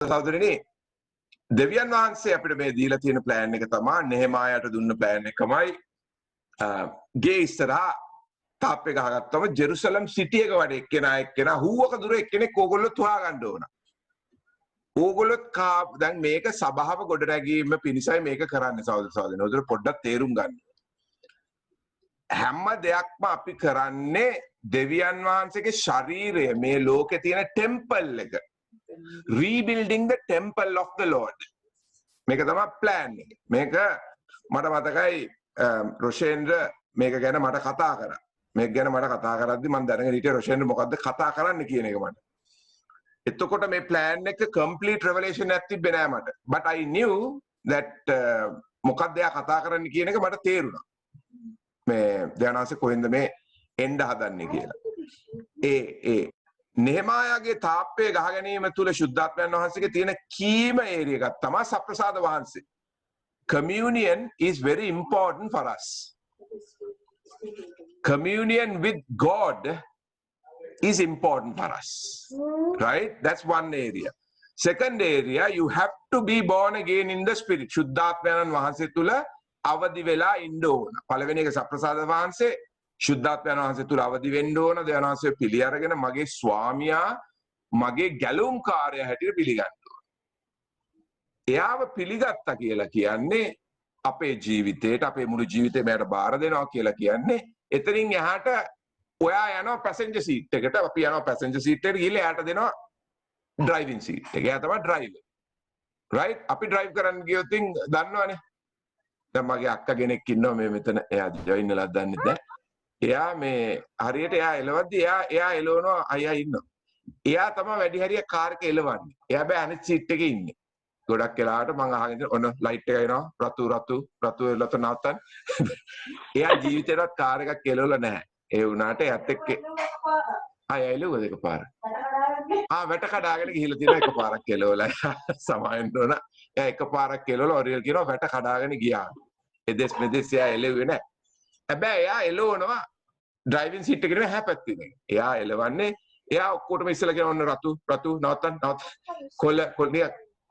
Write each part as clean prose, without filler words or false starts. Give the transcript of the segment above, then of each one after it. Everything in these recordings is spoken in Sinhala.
සහෝදරනි දෙවියන් වහන්සේ අපිට මේ දීලා තියෙන ප්ලෑන් එක තමයි නෙහෙමායාට දුන්න ප්ලෑන් එකමයි ගේ ඉස්සරහා තාප්පේ ගහගත්තම ජෙරුසලම් සිටි එක වඩ එක්කෙනා හුවක දුර එක්කෙනෙක් ඕගොල්ලොත් හොයාගන්න ඕන. ඕගොල්ලොත් දැන් මේක සභාව ගොඩ නැගීම පිණිසයි මේක කරන්නේ සහෝදර සහෝදරනි. ඔතන පොඩ්ඩක් තේරුම් ගන්න. හැම දෙයක්ම අපි කරන්නේ දෙවියන් වහන්සේගේ ශරීරය මේ ලෝකේ තියෙන ටෙම්පල් එක. Rebuilding the temple of the Lord. මේක තමයි plan එක. මේක මට මතකයි රොෂේන්ද්‍ර මේක ගැන මට කතා කරා. මේක ගැන මට කතා කරද්දි මම දැනගෙන හිටියේ රොෂේන්ද්‍ර මොකද්ද කතා කරන්න කියන එක මට. එතකොට මේ plan එක complete revelation එකක් තිබ්බේ නෑ මට. But I knew that මොකද්ද එයා කතා කරන්න කියන එක මට තේරුණා. මේ ධානාංශ කොහෙන්ද මේ එන්න හදන්නේ කියලා. ඒ නෙහෙමායාගේ තාප්පේ ගහ ගැනීම තුල ශුද්ධාත්මයන් වහන්සේගේ තියෙන කීම ඒරිය එකක් තමයි සප්‍රසාද වහන්සේ. Communion is very important for us. Communion with God is important for us. Right? That's one area. Second area, you have to be born again in the spirit. ශුද්ධාත්මයන් වහන්සේ තුල අවදි වෙලා ඉන්න ඕන. පළවෙනි එක සප්‍රසාද වහන්සේ ශුද්ධාත්මයන් වහන්සේ තුල අවදි වෙන්න ඕන. දෙවියන් වහන්සේ පිළි අරගෙන මගේ ස්වාමියා මගේ ගැලුම්කාරයා හැටියට පිළිගන්න ඕන. එයාව පිළිගත්තා කියලා කියන්නේ අපේ ජීවිතේට අපේ මුළු ජීවිතේම එයාට බාර දෙනවා කියලා කියන්නේ එතනින් එහාට ඔයා යනවා පැසෙන්ජර් සීට් එකට අපි යනවා පැසෙන්ජර් සීට් එකට ගිහලා එයාට දෙනවා ඩ්‍රයිවිං සීට් එක. එයා තමයි ඩ්‍රයිවර්. රයිට්? අපි ඩ්‍රයිව් කරන්න ගියොත් දන්නවනේ. දැන් මගේ අක්කා කෙනෙක් ඉන්නවා මේ මෙතන එයා ජොයින් වෙලා දන්නේ නැහැ. එයා මේ හරියට එයා එලවද්දි එයා එලවනවා අයියා ඉන්නවා. එයා තමයි වැඩි හරිය කාර් එක එලවන්නේ. එයා බෑ අනිත් සීට් එකේ ඉන්නේ. ගොඩක් වෙලාවට මං අහගෙන ඔන්න ලයිට් එක එනවා රතු එලත නවත්තන්න. එයා ජීවිතේවත් කාර් එකක් එලවලා නැහැ. ඒ වුණාට එයාත් එක්ක අයියා එලුවද එකපාර. වැට කඩාගෙන ගිහිල්ලා තියෙනවා එකපාරක් එලවලා. සමාවෙන්න ඕන. එයා එකපාරක් එලවලා ඔරියල් කියනවා වැට කඩාගෙන ගියා. එදෙස් මෙදෙස් එයා එලෙව්වේ නැහැ. හැබැයි එයා එලවනවා ඩ්‍රයිවිං සීට් එකේ නෙමෙයි හැපැත්තේ. එයා එලවන්නේ එයා ඔක්කොටම ඉස්සලා කියන ඔන්න රතු නවත්තන්න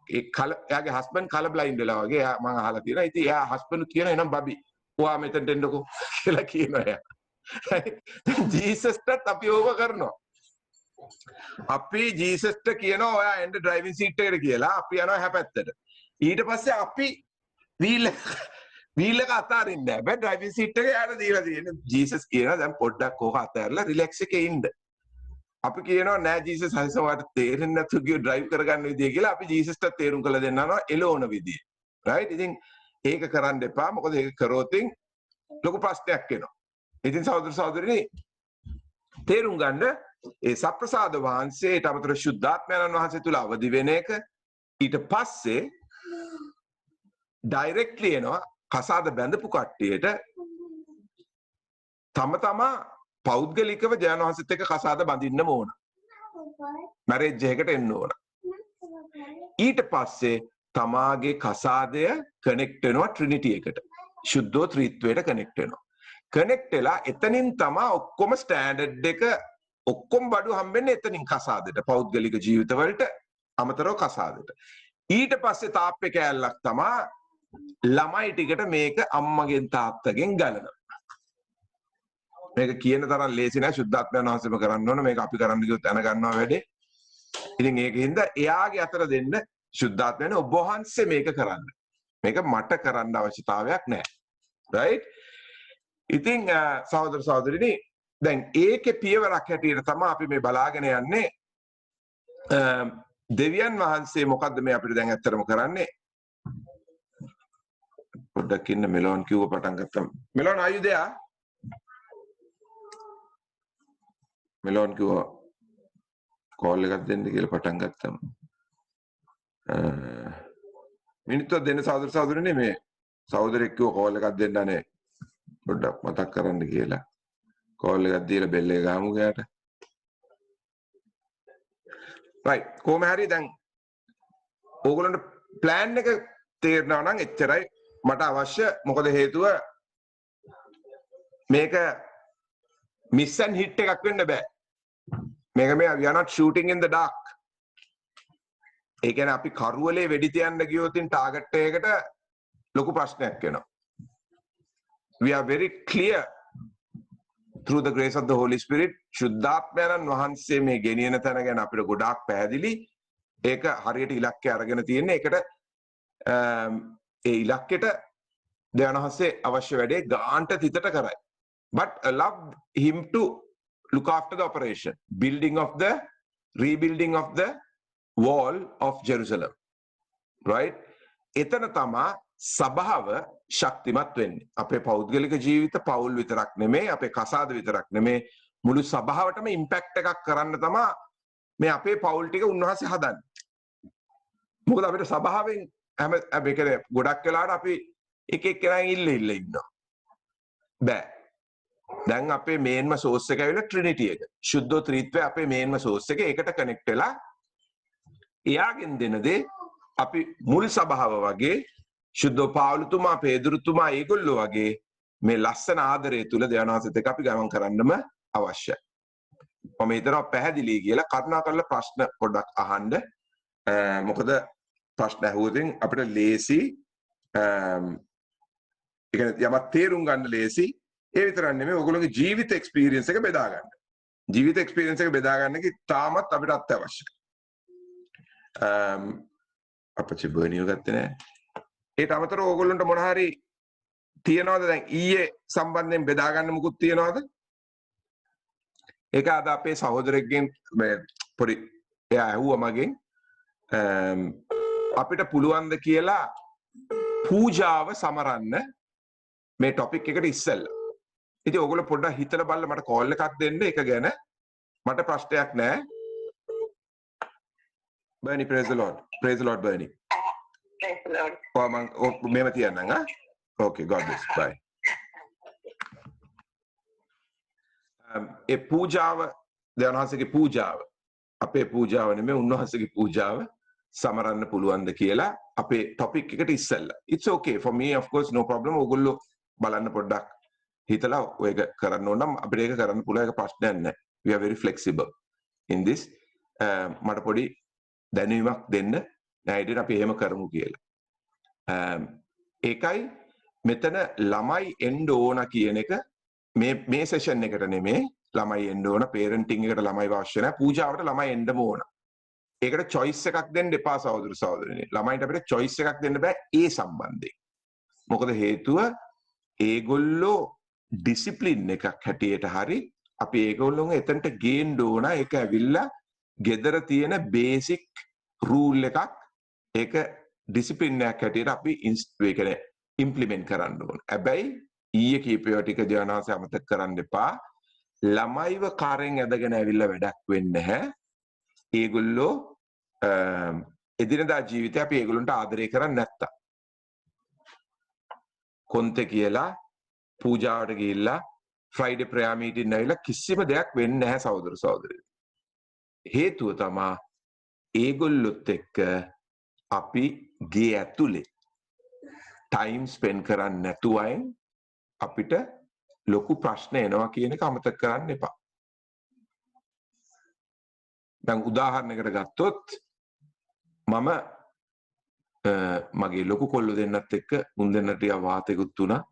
එයාගේ හස්බන්ඩ් කලර් බ්ලයින්ඩ් වෙලා වගේ එයා මම අහලා තියෙනවා. ඉතින් එයා හස්බන්ඩ් කියනවා එනම් බබි ඔයා මෙතනට එන්නකෝ කියලා කියනවා එයා. ජීසස්ටත් අපි ඕක කරනවා. අපි ජීසස්ට කියනවා ඔයා එන්න ඩ්‍රයිවිං සීට් එකට කියලා. අපි යනවා හැපැත්තට. ඊට පස්සේ අපි වීල් එක අතාරින්නේ නැහැ. බෑ ඩ්‍රයිවිං සීට් එක යාට දීලා තියෙන්නේ. ජීසස් කියනවා දැන් පොඩ්ඩක් ඕක අතහැරලා රිලැක්ස් එකේ ඉන්න. අපි කියනවා නෑ ජීසස් හරිසවට තේරෙන්නේ නැතු ගිය ඩ්‍රයිව් කරගන්න විදිය කියලා අපි ජීසස්ට තේරුම් කරලා දෙන්නවා එළවන විදිය. රයිට්? ඉතින් ඒක කරන්න එපා. මොකද ඒක කරොත් ලොකු ප්‍රශ්නයක් එනවා. ඉතින් සහෝදර සහෝදරිනි තේරුම් ගන්න ඒ සප්‍රසාද වහන්සේට අමතර ශුද්ධාත්මයන් වහන්සේ තුල අවදි වෙන එක ඊට පස්සේ ඩයිරෙක්ට්ලි එනවා කසාද බැඳපු කට්ටියට තමා පෞද්ගලිකව ජයන් වහන්සේත් එක්ක කසාද බඳින්නම ඕන. මැරේජ් එකකට එන්න ඕන. ඊට පස්සේ තමාගේ කසාදය කනෙක්ට් වෙනවා ට්‍රිනිටි එකට. ශුද්ධෝ ත්‍රිත්වයට කනෙක්ට් වෙනවා. කනෙක්ට් වෙලා එතනින් තමා ඔක්කොම ස්ටෑන්ඩඩ් එක ඔක්කොම බඩු හම්බෙන්නේ එතනින් කසාදෙට. පෞද්ගලික ජීවිතවලට අමතරව කසාදෙට. ඊට පස්සේ තාප්පේ කෑල්ලක් තමා ළමයි ටිකට මේක අම්මගෙන් තාත්තගෙන් ගලනවා. මේක කියන තරම් ලේසි නෑ. ශුද්ධාත්මයන් වහන්සේම කරන්න ඕන. මේක අපි කරන්න ගියොත් දැන ගන්නවා වැඩේ. ඉතින් ඒකින්ද එයාගේ අතර දෙන්න ශුද්ධාත්මයන් ඔබ වහන්සේ මේක කරන්න. මේක මට කරන්න අවශ්‍යතාවයක් නෑ. රයිට්? ඉතින් සහෝදර සහෝදරිනි දැන් ඒකේ පියවරක් හැටියට තමයි අපි මේ බලාගෙන යන්නේ. දෙවියන් වහන්සේ මොකද්ද මේ අපිට දැන් ඇත්තටම කරන්නේ? පොඩ්ඩක් ඉන්න මෙලොන් කිව්ව පටන් ගත්තා. මෙලොන් are you there? මෙලොන් කිව්වා කෝල් එකක් දෙන්න කියලා පටන් ගත්තම මිනිත්තුවක් දෙන්න සහෝදර සහෝදරිනේ මේ සහෝදරෙක් කිව්වා කෝල් එකක් දෙන්න අනේ පොඩ්ඩක් මතක් කරන්න කියලා කෝල් එකක් දීලා බෙල් එක ගහමු ගෑට රයිට් කොහොම හරි දැන් ඕගොල්ලන්ට ප්ලෑන් එක තේරෙනවා නම් එච්චරයි මට අවශ්‍ය මොකද හේතුව මේක miss and hit එකක් වෙන්න බෑ. මේක මේ we are not shooting in the dark. ඒ කියන්නේ අපි කරුවලේ වෙඩි තියන්න ගියොත් ටාගට් එකකට ලොකු ප්‍රශ්නයක් වෙනවා. We are very clear through the grace of the Holy Spirit. ශුද්ධාත්මයන් වහන්සේ මේ ගෙනියන තැන ගැන අපිට ගොඩාක් පැහැදිලි. ඒක හරියට ඉලක්කය අරගෙන තියෙන්නේ. ඒකට ඒ ඉලක්කයට දෙවියන් වහන්සේ අවශ්‍ය වැඩේ ගාන්ට තිතට කරයි. But allow him to look after the operation, rebuilding of the wall of Jerusalem, right? එතන තමා සභාව ශක්තිමත් වෙන්නේ. අපේ පෞද්ගලික ජීවිත පෞල් විතරක් නෙමෙයි, අපේ කසාද විතරක් නෙමෙයි, මුළු සභාවටම ඉම්පැක්ට් එකක් කරන්න තමා මේ අපේ පෞල් ටික උන්වහන්සේ හදන්නේ. මොකද අපිට සභාවෙන් හැම මේකේ ගොඩක් වෙලාවට අපි එක එක්කෙනා ඉල්ල ඉන්නවා. බෑ. දැන් අපේ මේන්ම සෝස් එක ඇවිල්ලා ට්‍රිනිටි එක. ශුද්ධ ත්‍රිත්වය අපේ මේන්ම සෝස් එක ඒකට කනෙක්ට් වෙලා එයාගෙන් දෙන දේ අපි මුල් සභාව වගේ ශුද්ධ පාවුලුතුමා පේදුරුතුමා ඒගොල්ලෝ වගේ මේ ලස්සන ආදරය තුල දෙවියන් වහන්සේත් එක්ක අපි ගමන් කරන්නම අවශ්‍යයි. මම හිතනවා පැහැදිලි කියලා කරුණා කරලා ප්‍රශ්න පොඩ්ඩක් අහන්න. මොකද ප්‍රශ්න අහුවොතින් අපිට ලේසි ඒ කියන්නේ යමක් තේරුම් ගන්න ලේසි. ඒ විතරක් නෙමෙයි ඔයගොල්ලෝගේ ජීවිත එක්ස්පීරියන්ස් එක බෙදා ගන්න. ජීවිත එක්ස්පීරියන්ස් එක බෙදා ගන්න එක තාමත් අපිට අත්‍යවශ්‍යයි. අපච්චි බර්නියෝ ගත්තේ නැහැ. ඒට අමතරව ඕගොල්ලන්ට මොන හරි තියනවද දැන් ඊයේ සම්බන්ධයෙන් බෙදා ගන්න මුකුත් තියනවද? ඒක අද අපේ සහෝදරයෙක්ගෙන් පොඩි එයා ඇහුවා මගෙන් අපිට පුළුවන්ද කියලා පූජාව සමරන්න මේ ටොපික් එකට ඉස්සෙල්ලා. ඉතින් ඕගොල්ලෝ පොඩ්ඩක් හිතලා බලලා මට කෝල් එකක් දෙන්න ඒක ගැන. මට ප්‍රශ්නයක් නැහැ. Bernie, praise the Lord. Praise the Lord, Bernie. Praise the Lord. මේව තියන්නම් ආ. Okay, God bless. Bye. ඒ පූජාව දෙවියන්වහන්සේගේ පූජාව අපේ පූජාව නෙමෙයි උන්වහන්සේගේ පූජාව සමරන්න පුළුවන්ද කියලා අපේ ටොපික් එකට ඉස්සෙල්ලා. It's okay for me, of course, no problem. ඕගොල්ලෝ බලන්න පොඩ්ඩක් හිතලා ඔයක කරන්න ඕන නම් අපිට ඒක කරන්න පුළුවන් එක ප්‍රශ්නයක් නැහැ. We are very flexible in this. මට පොඩි දැනීමක් දෙන්න නැයිඩට අපි එහෙම කරමු කියලා. ඒකයි මෙතන ළමයි එන්න ඕන කියන එක මේ සෙෂන් එකට නෙමෙයි. ළමයි එන්න ඕන පේරන්ටින් එකට ළමයි අවශ්‍ය නැහැ. පූජාවට ළමයි එන්නම ඕන. ඒකට choice එකක් දෙන්න එපා සහෝදර සහෝදරියනි. ළමයින්ට අපිට choice එකක් දෙන්න බෑ ඒ සම්බන්ධයෙන්. මොකද හේතුව ඒගොල්ලෝ ඩිසිප්ලින් එකක් හැටියට හරි අපි ඒගොල්ලෝන් එතනට ගේන්න ඕන. ඒක ඇවිල්ලා gedara තියෙන බේසික් රූල් එකක්. ඒක ඩිසිප්ලින් එකක් හැටියට අපි ඉම්ප්ලිමන්ට් කරන්න ඕන. හැබැයි ඊයේ කීපේවා ටික ධානාසය අමතක කරන්න එපා. ළමයිව කාරෙන් ඇදගෙන ඇවිල්ලා වැඩක් වෙන්නේ නැහැ. ඒගොල්ලෝ එදිනදා ජීවිතේ අපි ඒගොල්ලන්ට ආදරය කරන්නේ නැත්තම්. කොන්තේ කියලා පූජාවට ගිහිල්ලා ෆ්‍රයිඩේ ප්‍රෙයර් මීටින් ඇවිල්ලා කිසිම දෙයක් වෙන්නේ නැහැ සහෝදර සහෝදරියෝ. හේතුව තමයි ඒගොල්ලොත් එක්ක අපි ගේ ඇතුලේ ටයිම් ස්පෙන්ඩ් කරන්නේ නැතුවයින් අපිට ලොකු ප්‍රශ්න එනවා කියන එක අමතක කරන්න එපා. දැන් උදාහරණයකට ගත්තොත් මම මගේ ලොකු කොල්ල දෙන්නත් එක්ක උන් දෙන්නට ටික වාතයකුත් තුණා.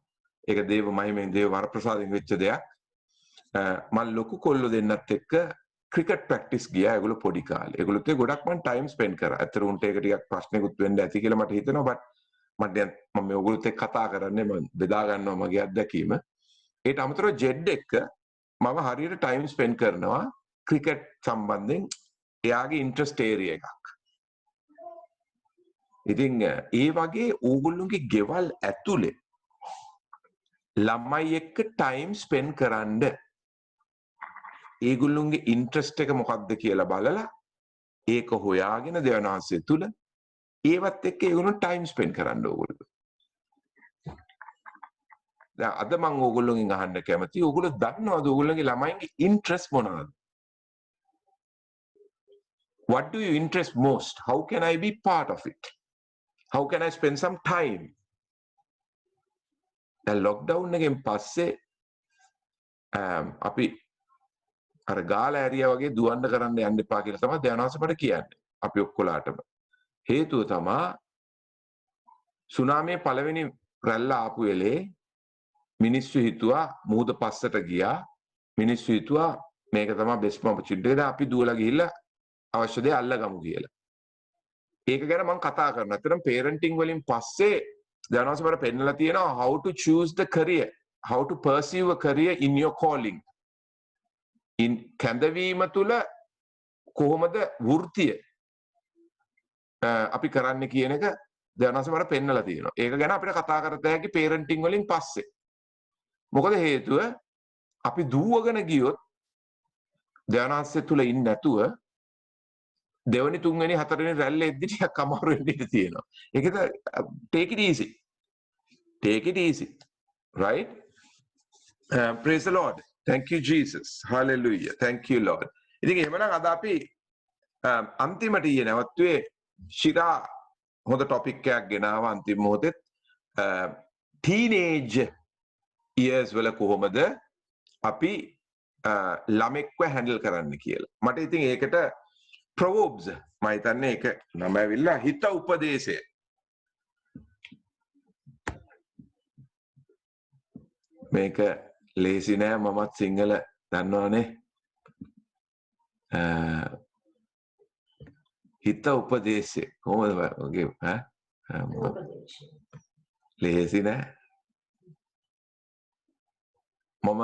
ඒක දේව මහිමෙන් දේව වරප්‍රසාදයෙන් වෙච්ච දෙයක්. මම ලොකු කොල්ල දෙන්නත් එක්ක ක්‍රිකට් ප්‍රැක්ටිස් ගියා. ඒගොල්ලෝ පොඩි කාලේ. ඒගොල්ලොත් එක්ක ගොඩක් මම ටයිම් ස්පෙන්ඩ් කරා. ඇත්තට උන්ට ඒක ටිකක් ප්‍රශ්නකුත් වෙන්න ඇති කියලා මට හිතෙනවා. බට් මට දැන් මම මේ ඔයගොල්ලොත් එක්ක කතා කරන්නේ මම බෙදා ගන්නවා මගේ අත්දැකීම. ඒට අමතරව ජෙඩ් එක්ක මම හරියට ටයිම් ස්පෙන්ඩ් කරනවා ක්‍රිකට් සම්බන්ධයෙන් එයාගේ ඉන්ට්‍රස්ට් ඒරියා එකක්. ඉතින් ඒ වගේ ඕගොල්ලෝගේ ගෙවල් ඇතුලේ ළමයි එක්ක ටයිම් ස්පෙන්ඩ් කරන්න ඒගොල්ලෝගේ ඉන්ට්‍රස්ට් එක මොකක්ද කියලා බලලා ඒක හොයාගෙන දෙවනාංශය තුල ඒවත් එක්ක ඒගොල්ලෝ ටයිම් ස්පෙන්ඩ් කරන්න ඕගොල්ලෝ. දැන් අද මම ඕගොල්ලෝගෙන් අහන්න කැමතියි ඕගොල්ලෝ දන්නවද ඕගොල්ලෝගේ ළමයින්ගේ ඉන්ට්‍රස්ට් මොනවද? What do you interest most? How can I be part of it? How can I spend some time? දැන් ලොක්ඩවුන් එකෙන් පස්සේ අපි අර ගාලා ඇරියා වගේ දුවන්න කරන්න යන්න එපා කියලා තමයි ධානාසපට කියන්නේ. අපි ඔක්කොලාටම. හේතුව තමා සුනාමියේ පළවෙනි රැල්ල ආපු වෙලේ මිනිස්සු හිතුවා මූද පස්සට ගියා. මිනිස්සු හිතුවා මේක තමයි බෙස්ට් ඔපචුනිටි එක. අපි දුවලා ගිහිල්ලා අවශ්‍ය දේ අල්ලගමු කියලා. ඒක ගැන මම කතා කරනවා. අතරම parenting වලින් පස්සේ දැනවස මට පෙන්නලා තියෙනවා how to choose the career, how to pursue a career in your calling. කැඳවීම තුළ කොහොමද වෘත්තිය අපි කරන්න කියන එක දැනවස මට පෙන්නලා තියෙනවා. ඒක ගැන අපිට කතා කරත හැකි parenting වලින් පස්සේ. මොකද හේතුව අපි දුවගෙන ගියොත් දැනවස තුළ ඉන්නේ නැතුව දෙවනි තුන්වෙනි හතරවෙනි රැල්ල එද්දි ටිකක් අමාරු වෙන්න ඉඩ තියෙනවා. ඒකද take it easy. Take it easy. Right? Praise the Lord. Thank you Jesus. Hallelujah. Thank you Lord. ඉතින් එහෙමනම් අද අපි අන්තිමට ඊයේ නැවතුනේ ශිරා හොඳ ටොපික් එකක් ගෙනාවා අන්තිම මොහොතේ ටීනේජ් ඉයර්ස් වල කොහොමද අපි ළමෙක්ව හැන්ඩල් කරන්න කියලා. මට ඉතින් ඒකට Proverbs මම හිතන්නේ ඒක නම ඇවිල්ලා හිත උපදේශය. මේක ලේසි නෑ මමත් සිංහල දන්නවනේ. හිත උපදේශය කොහොමද ඔගේ ලේසි නෑ. මම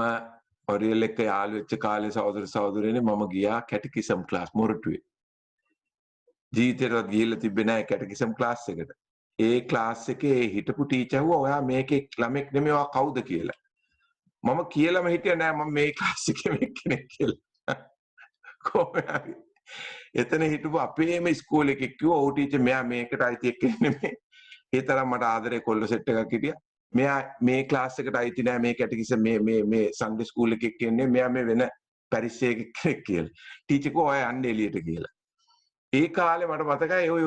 ඔරියල් එක්ක යාළු වෙච්ච කාලේ සහෝදර සහෝදරියනේ මම ගියා කැටකිසම් ක්ලාස් මොරටුවේ. ජීවිතේට ගිහිල්ලා තිබ්බේ නෑ කැටකිසම් ක්ලාස් එකට. ඒ ක්ලාස් එකේ හිටපු ටීචර් හුවා ඔයා මේකේ ළමෙක් නෙමෙයි ඔයා කවුද කියලා. මම කියලාම හිටියේ නෑ මම මේ ක්ලාස් එකේ කෙනෙක් කියලා. කොහොමද? එතන හිටපු අපේම ඉස්කෝලේ එකෙක් කිව්වා ඔව් ටීචර් මෙයා මේකට අයිති එක්කෙනෙක් නෙමෙයි. ඒ තරම් මට ආදරේ කොල්ල සෙට් එකක් හිටියා. මෙයා මේ ක්ලාස් එකට අයිති නෑ මේ කැටකිසම් මේ සන්ඩේ ස්කූල් එකේ කියන්නේ මෙයා මේ වෙන පැරිස් එකේ කෙනෙක් කියලා. ටීචර් කිව්වා ඔය යන්න එළියට කියලා. ඒ කාලේ මට මතකයි ඔය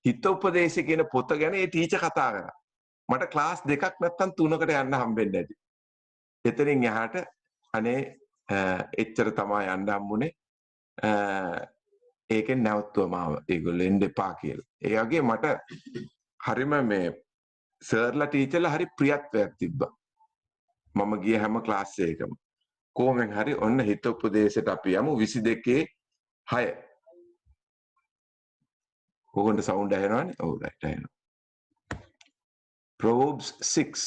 හිත උපදේශය කියන පොත ගැන ඒ ටීචර් කතා කරා. මට ක්ලාස් දෙකක් නැත්තම් තුනකට යන්න හම්බෙන්නේ නැති. එතනින් එහාට අනේ එච්චර තමයි යන්න හම්බුනේ. ඒකෙන් නැවතුවා මාව ඒගොල්ලෝ එන්න එපා කියලා. ඒ වගේ මට හරිම මේ සර්ලා ටීචර්ලා හරි ප්‍රියත්වයක් තිබ්බා. මම ගිය හැම ක්ලාස් එකකම. කොහොමෙන් හරි ඔන්න හිත උපදේශයට අපි යමු 22:6. කොහොමද සවුන්ඩ් ඇහෙනවනේ? ඔව් රයිට් ඇහෙනවා. Proverbs 6.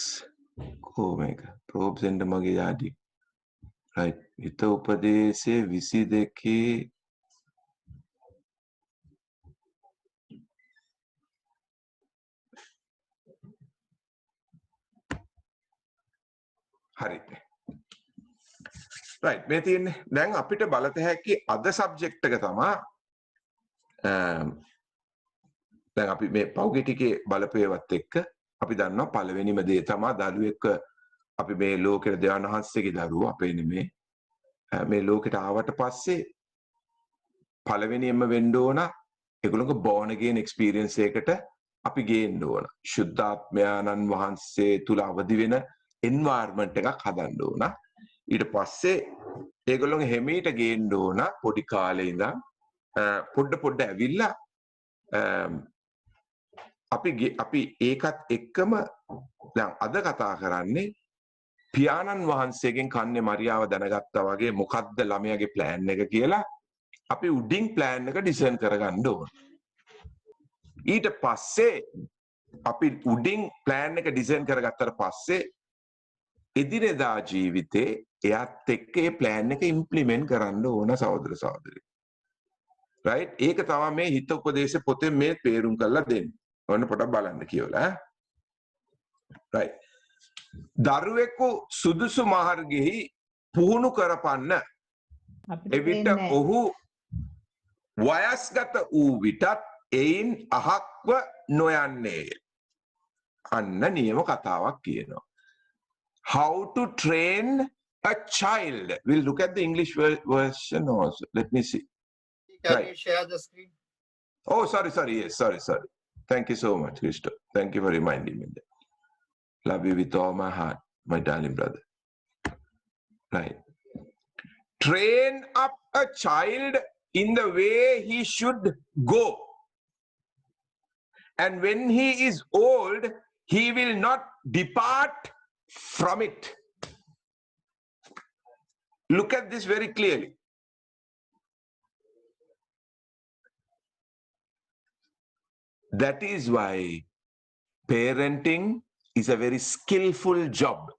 කොහොමද? Proverbs එන්න මගේ යාදී. රයිට්. හිත උපදේශයේ 22 හරි. රයිට් මේ තියෙන්නේ දැන් අපිට බලත හැකි අද සබ්ජෙක්ට් එක තමයි දැන් අපි මේ පෞගේ ටිකේ බලපෑවත් එක්ක අපි දන්නවා පළවෙනිම දේ තමයි දරුවෙක් අපි මේ ලෝකෙට දෙවියන් වහන්සේගේ දරුවෝ අපේ නෙමේ මේ ලෝකෙට ආවට පස්සේ පළවෙනියෙන්ම වෙන්න ඕන ඒගොල්ලෝගේ born again experience එකකට අපි ගේන්න ඕන ශුද්ධාත්මයන්න් වහන්සේ තුල අවදි වෙන environment එකක් හදන්න ඕන ඊට පස්සේ ඒගොල්ලෝගේ හැමීට ගේන්න ඕන පොඩි කාලේ ඉඳන් පොඩ ඇවිල්ලා අපි ඒකත් එක්කම දැන් අද කතා කරන්නේ පියාණන් වහන්සේගෙන් කන්නේ මරියාව දැනගත්තා වගේ මොකද්ද ළමයාගේ plan එක කියලා අපි උඩින් plan එක ඩිසයින් කරගන්න ඕන. ඊට පස්සේ අපි උඩින් plan එක ඩිසයින් කරගත්තට පස්සේ එදිනෙදා ජීවිතේ එයාත් එක්ක ඒ plan එක implement කරන්න ඕන සහෝදර සහෝදරි. right? ඒක තමයි මේ හිත උපදේශ පොතේ මේ තේරුම් කරලා දෙන්නේ. ඔන්න පොඩක් බලන්න කියලා. right. දරුවෙකු සුදුසු මාර්ගෙහි පුහුණු කරපන්න එවිට ඔහු වයස්ගත වූ විටත් එයින් අහක්ව නොයන්නේය. අන්න නියම කතාවක් කියනවා. How to train a child. We'll look at the English version also. Let me see. Can Right. you share the screen? Oh, sorry. Yes, sorry. Thank you so much, Christo. Thank you for reminding me that. Love you with all my heart, my darling brother. Right. Train up a child in the way he should go. And when he is old, he will not depart from it. Look at this very clearly. That is why parenting is a very skillful job.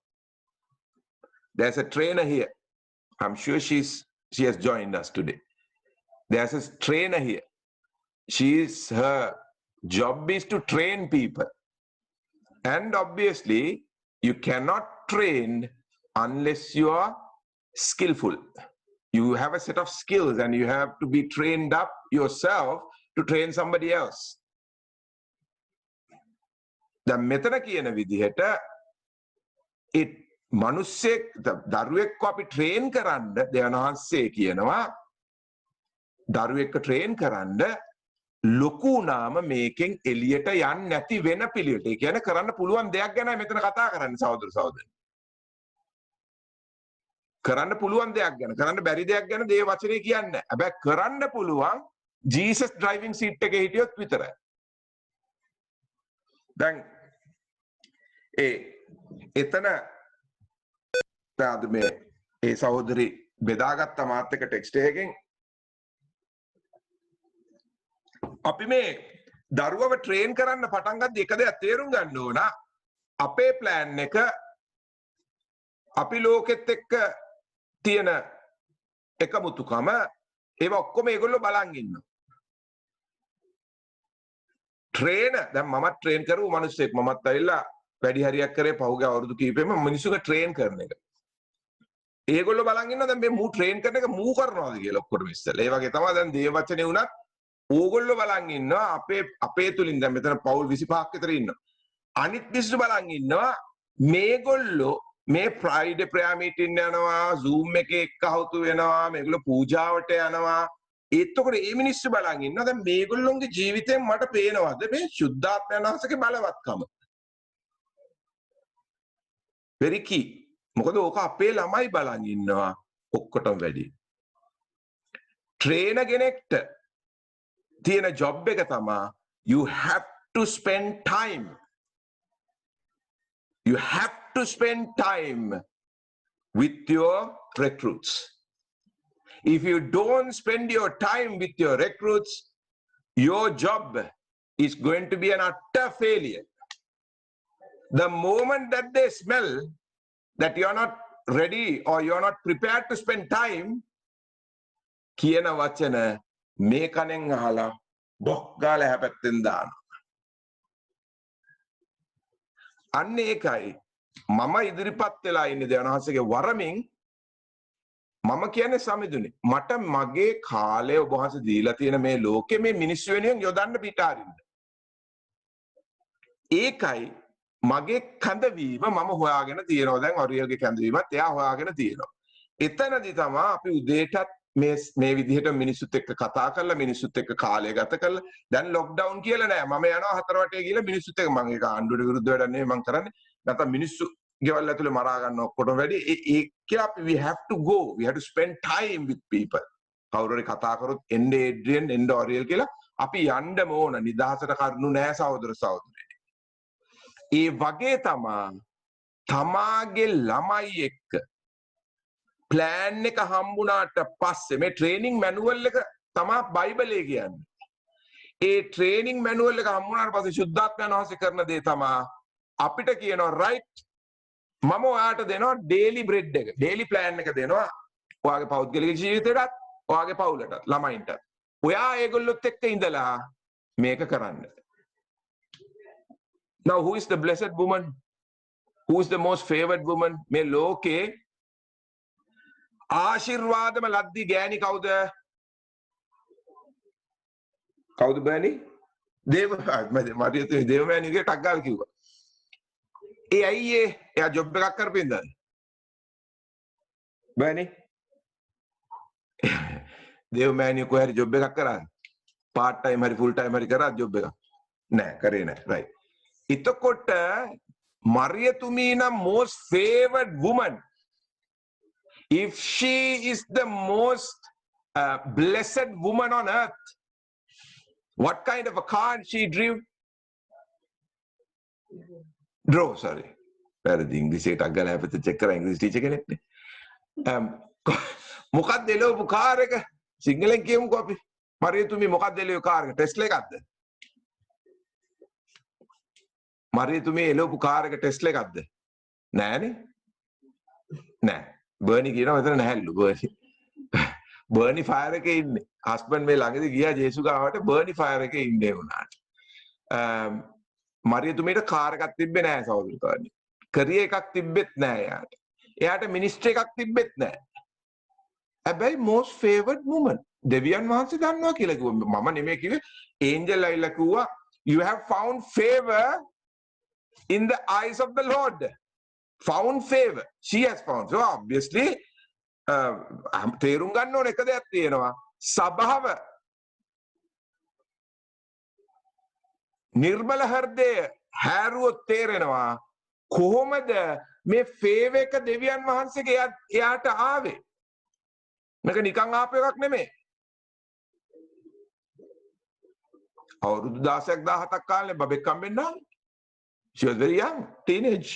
There's a trainer here. I'm sure she has joined us today. There's a trainer here. Her job is to train people. And obviously, you cannot train unless you are skillful. You have a set of skills and you have to be trained up yourself to train somebody else. දැන් මෙතන කියන විදිහට ඒ මිනිස්සෙක් දරුවෙක්ව අපි ට්‍රේන් කරන්න දෙවියන් වහන්සේ කියනවා දරුවෙක්ව ට්‍රේන් කරන්න ලොකු නාම මේකෙන් එළියට යන්නේ නැති වෙන පිළිවෙලට. ඒ කියන්නේ කරන්න පුළුවන් දෙයක් ගැනයි මෙතන කතා කරන්නේ සහෝදර සහෝදරි. කරන්න පුළුවන් දෙයක් ගැන, කරන්න බැරි දෙයක් ගැන දේව වචනේ කියන්නේ නැහැ. හැබැයි කරන්න පුළුවන් ජීසස් ඩ්‍රයිවිං සීට් එකේ හිටියොත් විතරයි. දැන් එතන මේ ඒ සහෝදරි බෙදාගත්ත මාත් එක්ක ටෙක්ස්ට් එකකින් අපි මේ දරුවව ට්‍රේන් කරන්න පටන් ගද්දි එක දෙයක් තේරුම් ගන්න ඕන අපේ ප්ලෑන් එක අපි ලෝකෙත් එක්ක තියෙන එකමුතුකම ඒව ඔක්කොම ඒගොල්ලෝ බලන් ඉන්නවා ට්‍රේන දැන් මමත් ට්‍රේන් කරුව මිනිස්සෙක් මමත් ඇවිල්ලා වැඩි හරියක් කරේ පහුගිය අවුරුදු කිහිපෙම මිනිස්සුන්ව ට්‍රේන් කරන එක. ඒගොල්ලෝ බලන් ඉන්නවා දැන් මේ මූ ට්‍රේන් කරන එක මූ කරනවාද කියලා ඔක්කොම ඉස්සෙල්ලා. ඒ වගේ තමයි දැන් දේව වචනේ වුණත් ඕගොල්ලෝ බලන් ඉන්නවා අපේ තුලින් දැන් මෙතන පවුල් 25ක් විතර ඉන්නවා. අනිත් මිනිස්සු බලන් ඉන්නවා මේගොල්ලෝ මේ ෆ්‍රයිඩේ ප්‍රෙයර් මීටින් යනවා Zoom එකේ එක්කහුතු වෙනවා මේගොල්ලෝ පූජාවට යනවා එතකොට මේ මිනිස්සු බලන් ඉන්නවා දැන් මේගොල්ලොන්ගේ ජීවිතෙන් මට පේනවාද මේ සුද්ධාත්මයන් වහන්සේගේ බලවත්කම very key මොකද ඕක අපේ ළමයි බලන් ඉන්නවා ඔක්කොටම වැඩි ට්‍රේනර් කෙනෙක්ට තියෙන ජොබ් එක තමයි you have to spend time with your recruits. If you don't spend your time with your recruits, your job is going to be an utter failure. The moment that they smell that you're not ready or you're not prepared to spend time, කියන වචන මේ කනෙන් අහලා ඩොක් ගාලා හැපැත්තෙන් දානවා. අන්න ඒකයි මම ඉදිරිපත් වෙලා ඉන්නේ දෙවනහසගේ වරමින් මම කියන්නේ සමිඳුනේ මට මගේ කාලය ඔබ වහන්සේ දීලා තියෙන මේ ලෝකෙ මේ මිනිස්සු වෙනුවෙන් යොදන්න පිටාරින්න. ඒකයි මගේ කැඳවීම මම හොයාගෙන තියෙනවා දැන් ඔරියල්ගේ කැඳවීමත් එයා හොයාගෙන තියෙනවා. එතනදී තමයි අපි උදේටත් මේ විදිහට මිනිස්සුත් එක්ක කතා කරලා මිනිස්සුත් එක්ක කාලය ගත කරලා දැන් ලොක්ඩවුන් කියලා නෑ මම යනවා හතර වටේ ගිහලා මිනිස්සුත් එක්ක මම ඒක ආණ්ඩුවට විරුද්ධ වැඩක් නෙමෙයි මම කරන්නේ නැත්නම් මිනිස්සු ගෙවල් ඇතුලේ මරා ගන්න ඔක්කොටම වැඩි ඒ කියලා අපි we have to go we have to spend time with people කවුරු හරි කතා කරොත් එන්නේ ඒඩ්‍රියන් එන්නේ ඔරියල් කියලා අපි යන්නම ඕන නිදහසට කරුණු නෑ සහෝදර සහෝදරියනි ඒ වගේ තමාගේ ළමයි එක්ක ප්ලෑන් එක හම්බුණාට පස්සේ මේ ට්‍රේනින් මැනුවල් එක තමයි බයිබලයේ කියන්නේ. ඒ ට්‍රේනින් මැනුවල් එක හම්බුණාට පස්සේ සුද්ධාත්මයන් වහන්සේ කරන දේ තමයි අපිට කියනවා රයිට් මම ඔයාට දෙනවා ඩේලි බ්‍රෙඩ් එක. ඩේලි ප්ලෑන් එක දෙනවා. ඔයාගේ පෞද්ගලික ජීවිතේටත් ඔයාගේ පවුලටත් ළමයින්ටත්. ඔයා ඒගොල්ලොත් එක්ක ඉඳලා මේක කරන්න. Now who is the blessed woman? Who is the most favored woman? මේ ලෝකේ ආශිර්වාදම ලද්දි ගෑණි කවුද? කවුද බෑණි? දේවමෑණිගේ ටක් ගාලා කිව්වා. ඒ අයියේ එයා ජොබ් එකක් කරපින්ද? බෑණි. දේවමෑණිය කොහේ හරි ජොබ් එකක් කරාද? පාර්ට් ටයිම් හරි ෆුල් ටයිම් හරි කරාද ජොබ් එකක්? නෑ කරේ නෑ. රයිට්. එතකොට මරියතුමී නම් most favored woman if she is the most blessed woman on earth, what kind of a car she drove? draw sorry වැරදි ඉංග්‍රීසියට අග්ගලා හැපත චෙක් කරා ඉංග්‍රීසි ටීචර් කෙනෙක්නේ මොකක්ද එළවපු කාර් එක සිංහලෙන් කියමුකෝ අපි මරියතුමි මොකක්ද එළවපු කාර් එක ටෙස්ලා එකක්ද මරියතුමි එළවපු කාර් එක ටෙස්ලා එකක්ද නෑනේ නෑ බර්නි කියනවා මෙතන නැහැලු බර්නි ෆයර් එකේ ඉන්නේ හස්බන්ඩ් මේ ළඟදී ගියා ජේසු ගාවට බර්නි ෆයර් එකේ ඉන්නේ වුණාට මරියතුමීට කාර් එකක් තිබ්බේ නෑ සහෝදරතුමනි කරියර් එකක් තිබ්බෙත් නෑ එයාට මිනිස්ට්‍රි එකක් තිබ්බෙත් නෑ හැබැයි most favored woman දෙවියන් වහන්සේ දන්නවා කියලා කිව්වා මම නෙමෙයි කිව්වේ ඒන්ජල් ඇවිල්ලා කිව්වා you have found favor in the eyes of the Lord found favor she has found so obviously තේරුම් ගන්න ඕන එක දෙයක් තියෙනවා සබාව නිර්මල හෘදය හැරුවොත් තේරෙනවා කොහොමද මේ ෆේව එක දෙවියන් වහන්සේගේ එයාට ආවේ මේක නිකන් ආපු එකක් නෙමෙයි අවුරුදු 16ක් 17ක් කාලේ බබෙක් හම්බෙන්න ආවේ she was very young teenage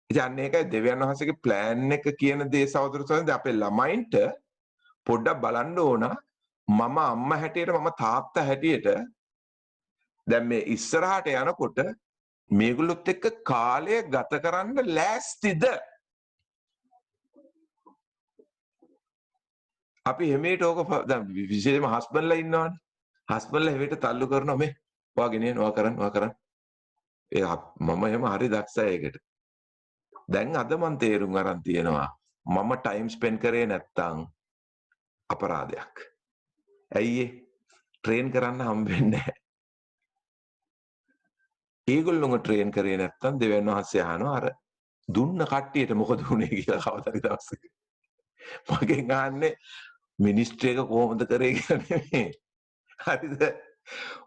ඉතින් ඒකයි දෙවියන් වහන්සේගේ ප්ලෑන් එක කියන දේ සහෝදරතුමනි අපේ ළමයින්ට පොඩ්ඩක් බලන්න ඕන මම අම්මා හැටියට මම තාත්තා හැටියට දැන් මේ ඉස්සරහට යනකොට මේගොල්ලොත් එක්ක කාලය ගත කරන්න ලෑස්තිද අපි හැමේට ඕක දැන් විශේෂයෙන්ම හස්බන්ඩ්ලා ඉන්නවනේ හස්බන්ඩ්ලා හැමේට තල්ලු කරනවා මේ ඔයා ගෙනියන ඔයා කරන්න ඒ මම එහෙම හරි දක්ෂයි ඒකට දැන් අද මන් තේරුම් අරන් තියෙනවා මම ටයිම් ස්පෙන්ඩ් කරේ නැත්තම් අපරාධයක් ඇයි ට්‍රේන් කරන්න හම්බෙන්නේ නැහැ ඒගොල්ලොම ට්‍රේන් කරේ නැත්තම් දෙවියන් වහන්සේ අහනවා අර දුන්න කට්ටියට මොකද වුනේ කියලා කවදාද දවසක මගෙන් අහන්නේ මිනිස්ට්‍රි එක කොහොමද කරේ කියලා නෙමෙයි හරිද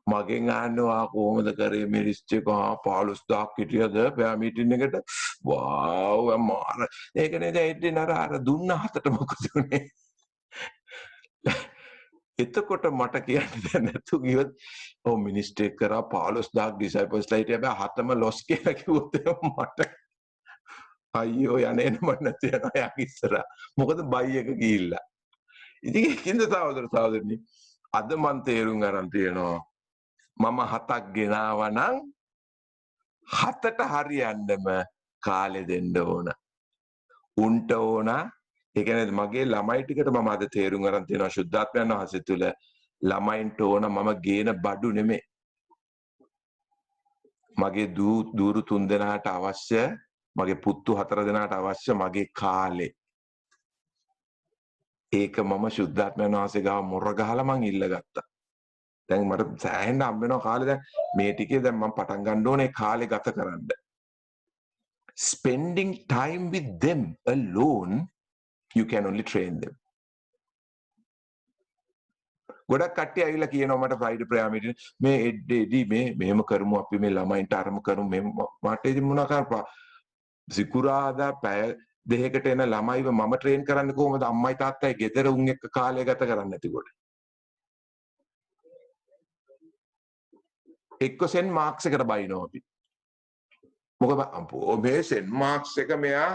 මගෙන් අහනවා කොහොමද කරේ මිනිස්ට්‍රි එක 15000ක් හිටියද බෑ මීටින් එකට වාව් අමාර ඒක නේද එද්දින අර දුන්න හතට මොකද වුනේ එතකොට මට කියන්න දැන් නැතු කිව්වොත් ඔව් මිනිස්ට්‍රි කරා 15000ක් ඩිසයිපල්ස්ලා හිටියා බෑ හතම ලොස් කියලා කිව්වොත් මට අයියෝ යන්නේ මට නැති යනවා යා ඉස්සරහා මොකද බයි එක ගිහිල්ලා ඉතින් ඒකින්ද සහෝදරනි අද මන් තේරුම් ගන්න තියෙනවා මම හතක් ගෙනාවා නම් හතට හරියන්නම කාලෙ දෙන්න ඕන උන්ට ඕන ඒ කියන්නේ මගේ ළමයි ටිකට මම අද තේරුම් ගන්න තියෙනවා ශුද්ධාත්මයන් වහන්සේ තුල ළමයින්ට ඕන මම ගේන බඩු නෙමෙයි මගේ දූරු 3 දෙනාට අවශ්‍ය මගේ පුත්තු 4 දෙනාට අවශ්‍ය මගේ කාලේ ඒක මම ශුද්ධාත්මයන් වහන්සේ ගාව මොර ගහලා මං ඉල්ලගත්තා දැන් මට සෑහෙන්න හම්බ වෙනවා කාලේ දැන් මේ ටිකේ දැන් මම පටන් ගන්න ඕනේ කාලේ ගත කරන්න spending time with them alone you can only train them ගොඩක් කට්ටිය ඇවිල්ලා කියනවා මට ෆ්‍රයිඩේ ප්‍රෙයර් මීටින් මේ එඩ්ඩි මේ මෙහෙම කරමු අපි මේ ළමයින්ට අරමු කරමු මේ මට ඉතින් මොනවා කරපා සිකුරාදා පැය දෙකකට එන ළමයිව මම ට්‍රේන් කරන්න කොහොමද අම්මයි තාත්තයි ගෙදර උන් එක්ක කාලය ගත කරන්න නැතිකොට එක්ක සෙන් මාක්ස් එකට බයිනවා අපි මොකද අපෝ මේ සෙන් මාක්ස් එක මෙයා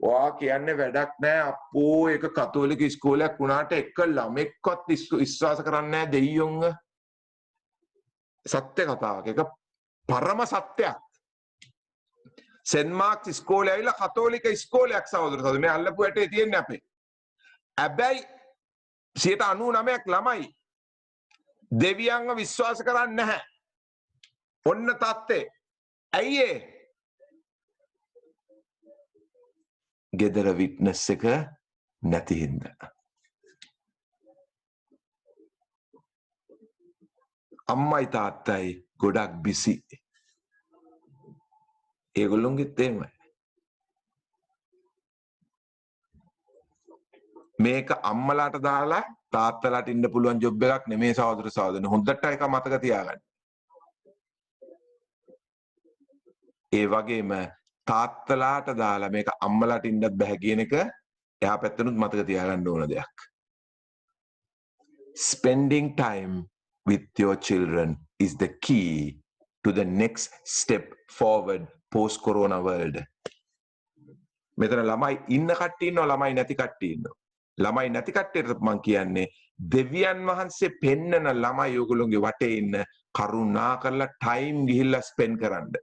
ඔයා කියන්නේ වැඩක් නෑ අපෝ ඒක කතෝලික ඉස්කෝලයක් වුණාට එක ළමෙක්වත් විශ්වාස කරන්නේ නෑ දෙයියොන්ව සත්‍ය කතාවක් ඒක පරම සත්‍යයක් සෙන් මාක්ස් ඉස්කෝලේ ඇවිල්ලා කතෝලික ඉස්කෝලයක් සහෝදරයෝ මේ අල්ලපු ඇටේ තියෙන්නේ අපේ හැබැයි 99% ළමයි දෙවියන්ව විශ්වාස කරන්නේ නැහැ ඔන්න තත්ත්වේ ඇයි ඒ ගෙදර විට්නස් එක නැති හින්දා අම්මයි තාත්තයි ගොඩක් බිසි ඒගොල්ලොන්ගෙත් එහෙමයි මේක අම්මලාට දාලා තාත්තලාට ඉන්න පුළුවන් ජොබ් එකක් නෙමෙයි සහෝදර සහෝදරනි හොඳට ඒක මතක තියාගන්න ඒ වගේම තාත්තලාට දාලා මේක අම්මලාට ඉන්නත් බෑ කියන එක එහා පැත්තෙනුත් මතක තියාගන්න ඕන දෙයක් spending time with your children is the key to the next step forward post corona world. මෙතන ළමයි ඉන්න කට්ටිය ඉන්නවා ළමයි නැති කට්ටිය ඉන්නවා. ළමයි නැති කට්ටියට මම කියන්නේ දෙවියන් වහන්සේ පෙන්නන ළමයි ඔයගොල්ලෝගේ වටේ ඉන්න කරුණා කරලා ටයිම් ගිහිල්ලා ස්පෙන්ඩ් කරන්න.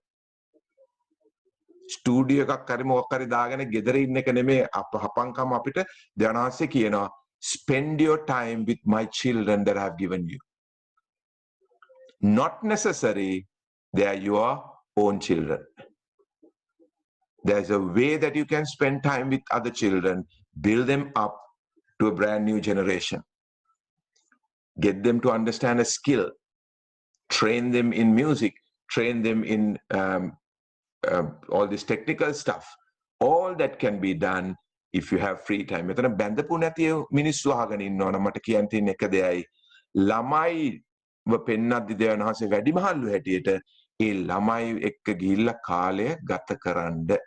ස්ටුඩියෝ එකක් හරි මොකක් හරි දාගෙන ගෙදර ඉන්න එක නෙමෙයි හපංකම අපිට ධනවාසය කියනවා spend your time with my children that I have given you. Not necessary they are your own children. There's a way that you can spend time with other children, build them up to a brand new generation. Get them to understand a skill, train them in music, train them in all this technical stuff. All that can be done if you have free time. මෙතන බැඳපු නැති මිනිස්සු අහගෙන ඉන්නවනම් මට කියන්න තියෙන එක දෙයයි ළමයිව පෙන්නද්දි දෙවියන් වහන්සේ වැඩිමහල්ලු හැටියට ඒ ළමයි එක්ක ගිහිල්ලා කාලය ගත කරන්න.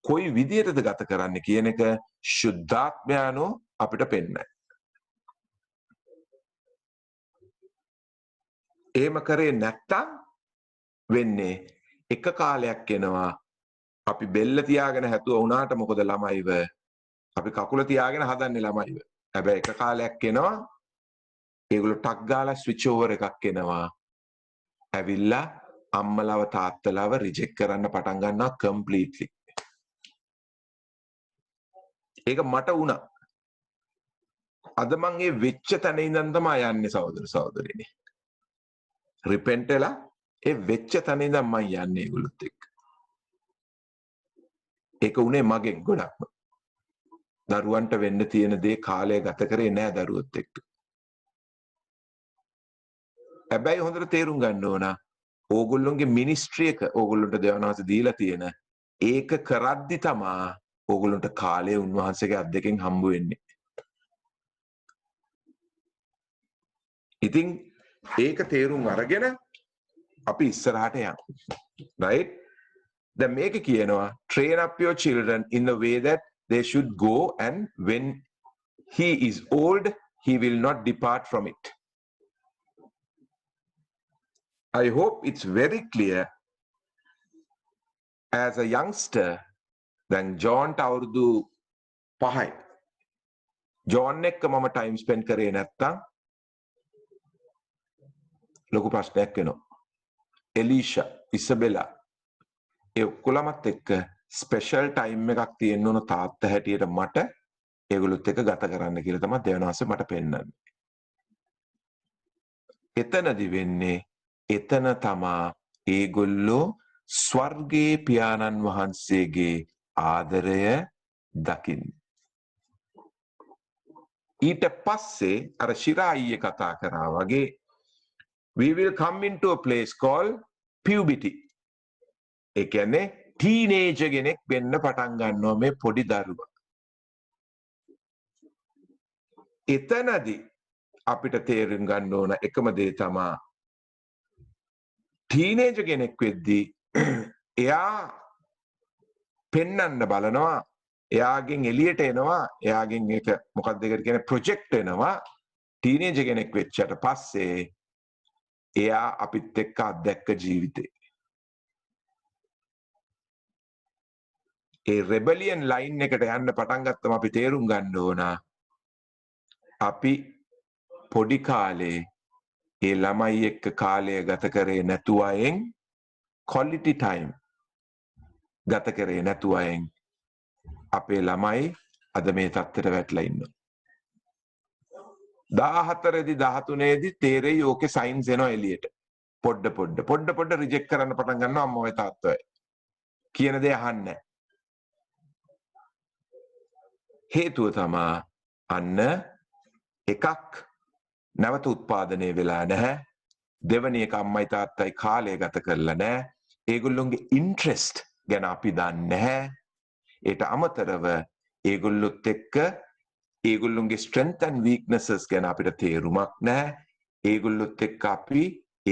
කොයි විදියටද ගත කරන්න කියන එක ශුද්ධාත්මයano අපිට පෙන්නයි. එහෙම කරේ නැත්තම් වෙන්නේ එක කාලයක් එනවා අපි බෙල්ල තියාගෙන හැතුව වුණාට මොකද ළමයිව අපි කකුල තියාගෙන හදන්නේ ළමයිව. හැබැයි එක කාලයක් එනවා ඒගොල්ලෝ ටක් ගාලා ස්විච් ඕවර් එකක් එනවා. ඇවිල්ලා අම්මලව තාත්තලව රිජෙක්ට් කරන්න පටන් ගන්නවා කම්ප්ලීට්ලි. ඒක මට වුණා. අද මං ඒ වෙච්ච තැන ඉඳන් තමයි යන්නේ සහෝදර සහෝදරියනි. රිපෙන්ට් වෙලා ඒ වෙච්ච තැන ඉඳන් මං යන්නේ ඒගොල්ලොත් එක්ක. ඒක උනේ මගෙන් ගොඩක්ම. දරුවන්ට වෙන්න තියෙන දේ කාලය ගත කරේ නෑ දරුවොත් එක්ක. හැබැයි හොඳට තේරුම් ගන්න ඕන ඕගොල්ලොන්ගේ මිනිස්ට්‍රි එක ඕගොල්ලොන්ට දෙවියන් වහන්සේ දීලා තියෙන ඒක කරද්දි තමා ඕගොල්ලොන්ට කාලය උන්වහන්සේගේ අත් දෙකෙන් හම්බ වෙන්නේ. ඉතින් ඒක තේරුම් අරගෙන අපි ඉස්සරහට යමු. right? දැන් මේක කියනවා train up your children in the way that they should go and when he is old he will not depart from it. I hope it's very clear as a youngster දැන් ජෝන්ට අවුරුදු 5යි. ජෝන් එක්ක මම ටයිම් ස්පෙන්ඩ් කරේ නැත්තම් ලොකු ප්‍රශ්නයක් වෙනවා. එලීෂා, ඉසබෙලා ඒ ඔක්කොලමත් එක්ක ස්පෙෂල් ටයිම් එකක් තියෙන්න ඕන තාත්තා හැටියට මට ඒගොල්ලොත් එක්ක ගත කරන්න කියලා තමයි දෙවියන් වහන්සේ මට පෙන්නන්නේ. එතනදි වෙන්නේ එතන තමා ඒගොල්ලෝ ස්වර්ගයේ පියාණන් වහන්සේගේ ආදරය දකින්නේ. ඊට පස්සේ අර ශිරා අයියේ කතා කරා වගේ we will come into a place called puberty. ඒ කියන්නේ ටීනේජර් කෙනෙක් වෙන්න පටන් ගන්නවා මේ පොඩි දරුවා. එතනදී අපිට තේරුම් ගන්න ඕන එකම දේ තමයි ටීනේජර් කෙනෙක් වෙද්දී එයා පෙන්වන්න බලනවා එයාගෙන් එළියට එනවා එයාගෙන් ඒක මොකක්ද ඒකට කියන්නේ ප්‍රොජෙක්ට් වෙනවා ටීනේජර් කෙනෙක් වෙච්චට පස්සේ එයා අපිත් එක්ක අත්දැක්ක ජීවිතේ ඒ රෙබෙලියන් ලයින් එකට යන්න පටන් ගත්තම අපි තේරුම් ගන්න ඕන අපි පොඩි කාලේ ඒ ළමයි එක්ක කාලය ගත කරේ නැතුව අයෙන් quality time ගත කරේ නැතුව අයෙන් අපේ ළමයි අද මේ තත්ත්වයට වැටලා ඉන්නවා. 14 දී 13 දී තේරෙයි ඕකේ සයින්ස් එනවා එළියට. පොඩ්ඩ රිජෙක්ට් කරන්න පටන් ගන්නවා අම්මා ඔය තාත්තයි. කියන දේ අහන්නේ. හේතුව තමයි අන්න එකක් නැවත උත්පාදනය වෙලා නැහැ. දෙවැනි එක අම්මයි තාත්තයි කාලය ගත කරලා නැහැ. ඒගොල්ලොන්ගේ ඉන්ට්‍රෙස්ට් ගැන අපි දන්නේ නැහැ. ඒට අමතරව ඒගොල්ලොත් එක්ක ඒගොල්ලොන්ගේ ස්ට්‍රෙන්ත් ඇන්ඩ් වීක්නසස් ගැන අපිට තේරුමක් නැහැ. ඒගොල්ලොත් එක්ක අපි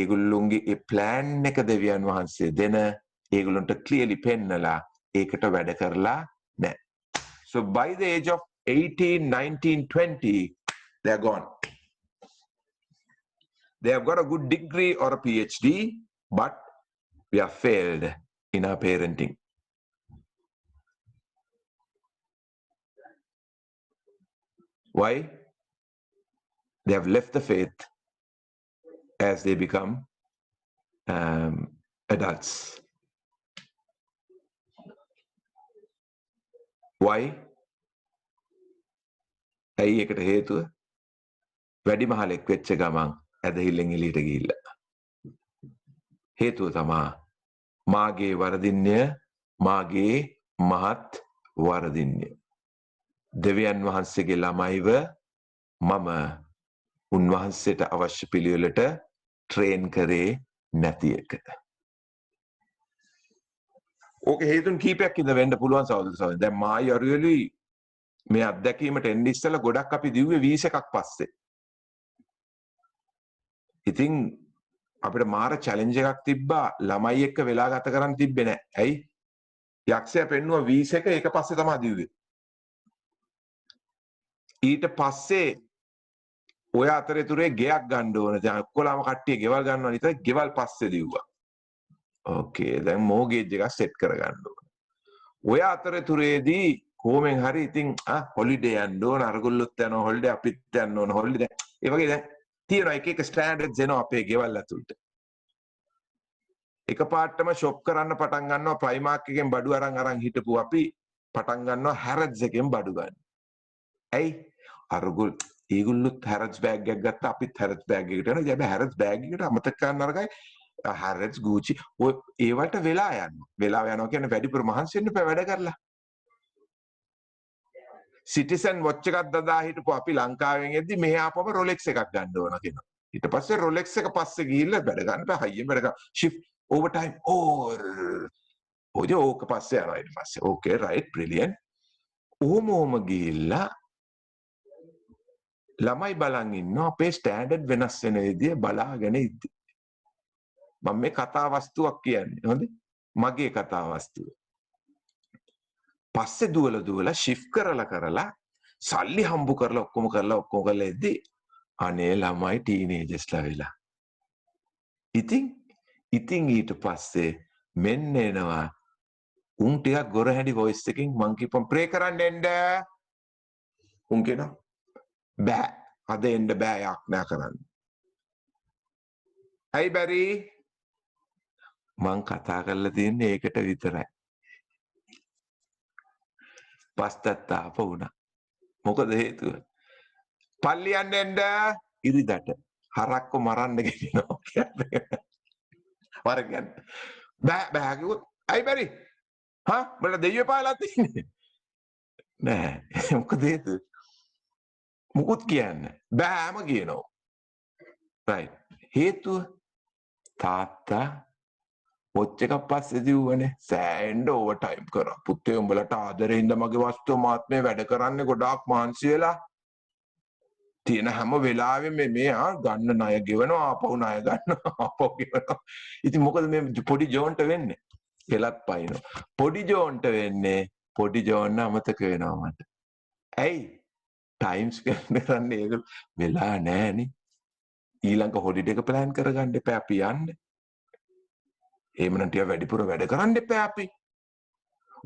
ඒගොල්ලොන්ගේ ඒ ප්ලෑන් එක දෙවියන් වහන්සේ දෙන ඒගොල්ලොන්ට ක්ලියර්ලි පෙන්නලා ඒකට වැඩ කරලා නැහැ. So by the age of 18, 19, 20 they are gone. They have got a good degree or a PhD, but we have failed in our parenting. Why? They have left the faith as they become adults. Why? ඇයි ඒකට හේතුව? වැඩිමහලෙක් වෙච්ච ගමන් ඇදහිල්ලෙන් එළියට ගිහිල්ලා. හේතුව තමා මාගේ වරදින්ය, මාගේ මහත් වරදින්ය. දෙවියන් වහන්සේගේ ළමයිව මම උන්වහන්සේට අවශ්‍ය පිළිවෙලට ට්‍රේන් කරේ නැති එක. ඕක හේතුන් කීපයක් ඉඳ වෙන්න පුළුවන් සහෝදර සහෝදරයෝ. දැන් මායි අරුවලි මේ අත්දැකීමට එන්න ඉස්සෙල්ලා ගොඩක් අපි දිව්වේ 20 එකක් පස්සේ. ඉතින් අපිට මාර චැලෙන්ජ් එකක් තිබ්බා ළමයි එක්ක වෙලා ගත කරන්න තිබ්බේ නැහැ. ඇයි? යක්ෂයා පෙන්නුවා 20 එක ඒක පස්සේ තමයි දිව්වේ. ඊට පස්සේ ඔය අතරතුරේ ගෙයක් ගන්න ඕන. දැන් ඔක්කොලාම කට්ටිය ගෙවල් ගන්නවා නිතර ගෙවල් පස්සේ දිව්වා. ඕකේ දැන් මෝගේජ් එකක් සෙට් කරගන්න ඕන. ඔය අතරතුරේදී කොහොමෙන් හරි ඉතින් හොලිඩේ යන්න ඕන අරගොල්ලොත් යනවා හොලිඩේ අපිත් යන්න ඕන හොලිඩේ. ඒ වගේ දැන් තියෙනවා එක එක ස්ටෑන්ඩඩ්ස් එනවා අපේ ගෙවල් ඇතුළට. එකපාරටම ෂොප් කරන්න පටන් ගන්නවා ප්‍රයිමාක් එකෙන් බඩු අරන් හිටපු අපි පටන් ගන්නවා හැරඩ්ස් එකෙන් බඩු ගන්න. ඇයි? ඒගොල්ලොත් හැරඩ්ස් බෑග් එකක් ගත්තා අපිත් හැරඩ්ස් බෑග් එකකට යනවා. ඉතින් හැරඩ්ස් බෑග් එකට අමතක කරන්න අරගයි හැරඩ්ස් ගූචි ඔය ඒවට වෙලා යනවා. වෙලා යනවා කියන්නේ වැඩිපුර මහන්සි වෙන්න එපා වැඩ කරලා. සිටිසන් වොච් එකක් දදා හිටපු අපි ලංකාවෙන් එද්දි මෙහි ආපම රොලෙක්ස් එකක් ගන්න ඕන කියනවා. ඊට පස්සේ රොලෙක්ස් එක පස්සේ ගිහිල්ලා වැඩ ගන්න බෑ හයියෙන් වැඩ ගන්න. shift over time ඕක පස්සේ යනවා ඊට පස්සේ. okay right brilliant. ඕම ගිහිල්ලා ළමයි බලන් ඉන්නවා අපේ ස්ටෑන්ඩඩ් වෙනස් වෙන විදිය බලාගෙන ඉද්දි. මම මේ කතා වස්තුවක් කියන්නේ. හොඳේ? මගේ කතා වස්තුව. පස්සේ දුවලා shift කරලා සල්ලි හම්බ කරලා ඔක්කොම කරලා එද්දි අනේ ළමයි ටීනේජර්ස්ලා වෙලා. ඉතින් ඊට පස්සේ මෙන්න එනවා උන් ටිකක් ගොරහැඩි වොයිස් එකකින් මං කිව්පම් ප්‍රේ කරන්න එන්න. උන් කියනවා බෑ අද එන්න බෑ යාඥා කරන්න. ඇයි බැරි? මං කතා කරලා තියන්නේ ඒකට විතරයි. පස්තත්තාප වුණා. මොකද හේතුව? පල්ලි යන්න එන්න ඉරිදට හරක්ක මරන්න ගෙනිනවා කියන්නේ. වර කියන්නේ. බෑ කිව්වොත් ඇයි බැරි? මට දෙයියෝ පාලා තින්නේ. නෑ මොකද හේතුව? මුකුත් කියන්නේ බෑම කියනවා. right. හේතුව තාත්තා වොච් එකක් පස්සේ දිව්වනේ සෑහෙන්න ඕවර් ටයිම් කරා. පුතේ උඹලට ආදරෙන්ද මගේ වස්තුව මාත්මේ වැඩ කරන්නේ ගොඩාක් මහන්සි වෙලා. තියෙන හැම වෙලාවෙම මේ ගන්න ණය ගෙවනවා ආපහු ණය ගන්නවා ආපහු ගෙවනවා. ඉතින් මොකද මේ පොඩි ජෝන්ට වෙන්නේ? කෙලත් පයින්නවා. පොඩි ජෝන්ට වෙන්නේ පොඩි ජෝන් අමතක වෙනවා මට. ඇයි? ටයිම් ස්පෙන්ඩ් කරන්න ඒක වෙලා නැහනේ. ඊළඟ හොලිඩේ එක ප්ලෑන් කරගන්න එපා අපි යන්නේ. එහෙම නම් ටික වැඩිපුර වැඩ කරන්න එපා අපි.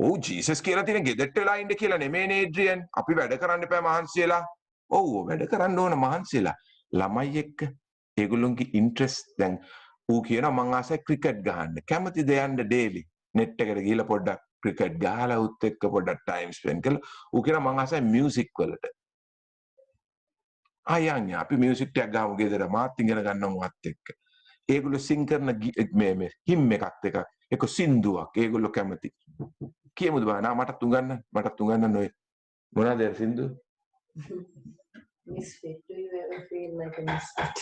ඔව් ජීසස් කියලා තියෙන ගෙදරට වෙලා ඉන්න කියලා නෙමෙයිනේ ඒඩ්‍රියන්. අපි වැඩ කරන්න එපා මහන්සි වෙලා. ඔව් වැඩ කරන්න ඕන මහන්සි වෙලා. ළමයි එක්ක ඒගොල්ලොන්ගේ ඉන්ට්‍රෙස්ට් දැන් ඌ කියනවා මං ආසයි ක්‍රිකට් ගහන්න. කැමතිද යන්න ඩේලි net එකට ගිහලා පොඩ්ඩක් ක්‍රිකට් ගහලා උත් එක්ක පොඩ්ඩක් ටයිම් ස්පෙන්ඩ් කරලා ඌ කියනවා මං ආසයි මියුසික් වලට. අයන්යා අපි මියුසික් ටැග් ගාමු ගෙදර මාත් ඉගෙන ගන්නවා මාත් එක්ක. ඒගොල්ලෝ සිං කරන මේ හිම් එකක් දෙකක් ඒක සින්දුවක් ඒගොල්ලෝ කැමති. කියමුද බා මටත් උගන්නන්න ඔය මොනවාද ඒ සින්දුව? Misfit. Do you ever feel like a misfit?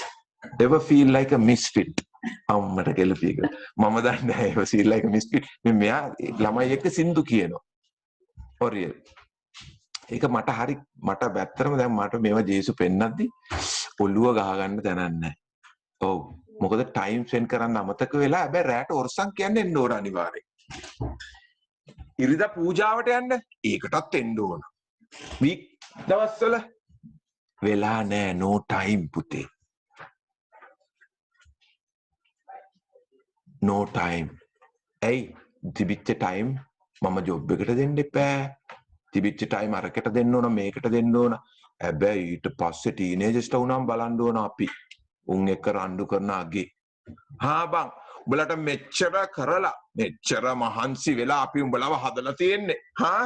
Ever feel like a misfit? අම්මට කෙලපීක. මම දන්නේ නැහැ ever feel like a misfit. මේ මෙයා ළමයි එක්ක සින්දු කියනවා. ඔරියල්. ඒක මට බැත්තරම දැන් මට මේවා ජේසු පෙන්නද්දි ඔළුව ගහ ගන්න තැනක් නැහැ. ඔව්. මොකද ටයිම් ස්පෙන්ඩ් කරන්න අමතක වෙලා හැබැයි රැට ඔරසන් කියන්නේ එන්න ඕන අනිවාර්යෙන්. ඉරිදා පූජාවට යන්න ඒකටත් එන්න ඕන. වීක් දවස්වල වෙලා නෑ no time පුතේ. no time. ඇයි තිබිච්ච time මම ජොබ් එකට දෙන්න එපා. තිබිච්ච time අරකට දෙන්න ඕන මේකට දෙන්න ඕන. හැබැයි ඊට පස්සේ ටීනේජර්ස්ට උනම් බලන්න ඕන අපි. උන් එක්ක රණ්ඩු කරන අගේ. හා බං උඹලට මෙච්චර කරලා මෙච්චර මහන්සි වෙලා අපි උඹලව හදලා තියෙන්නේ. හා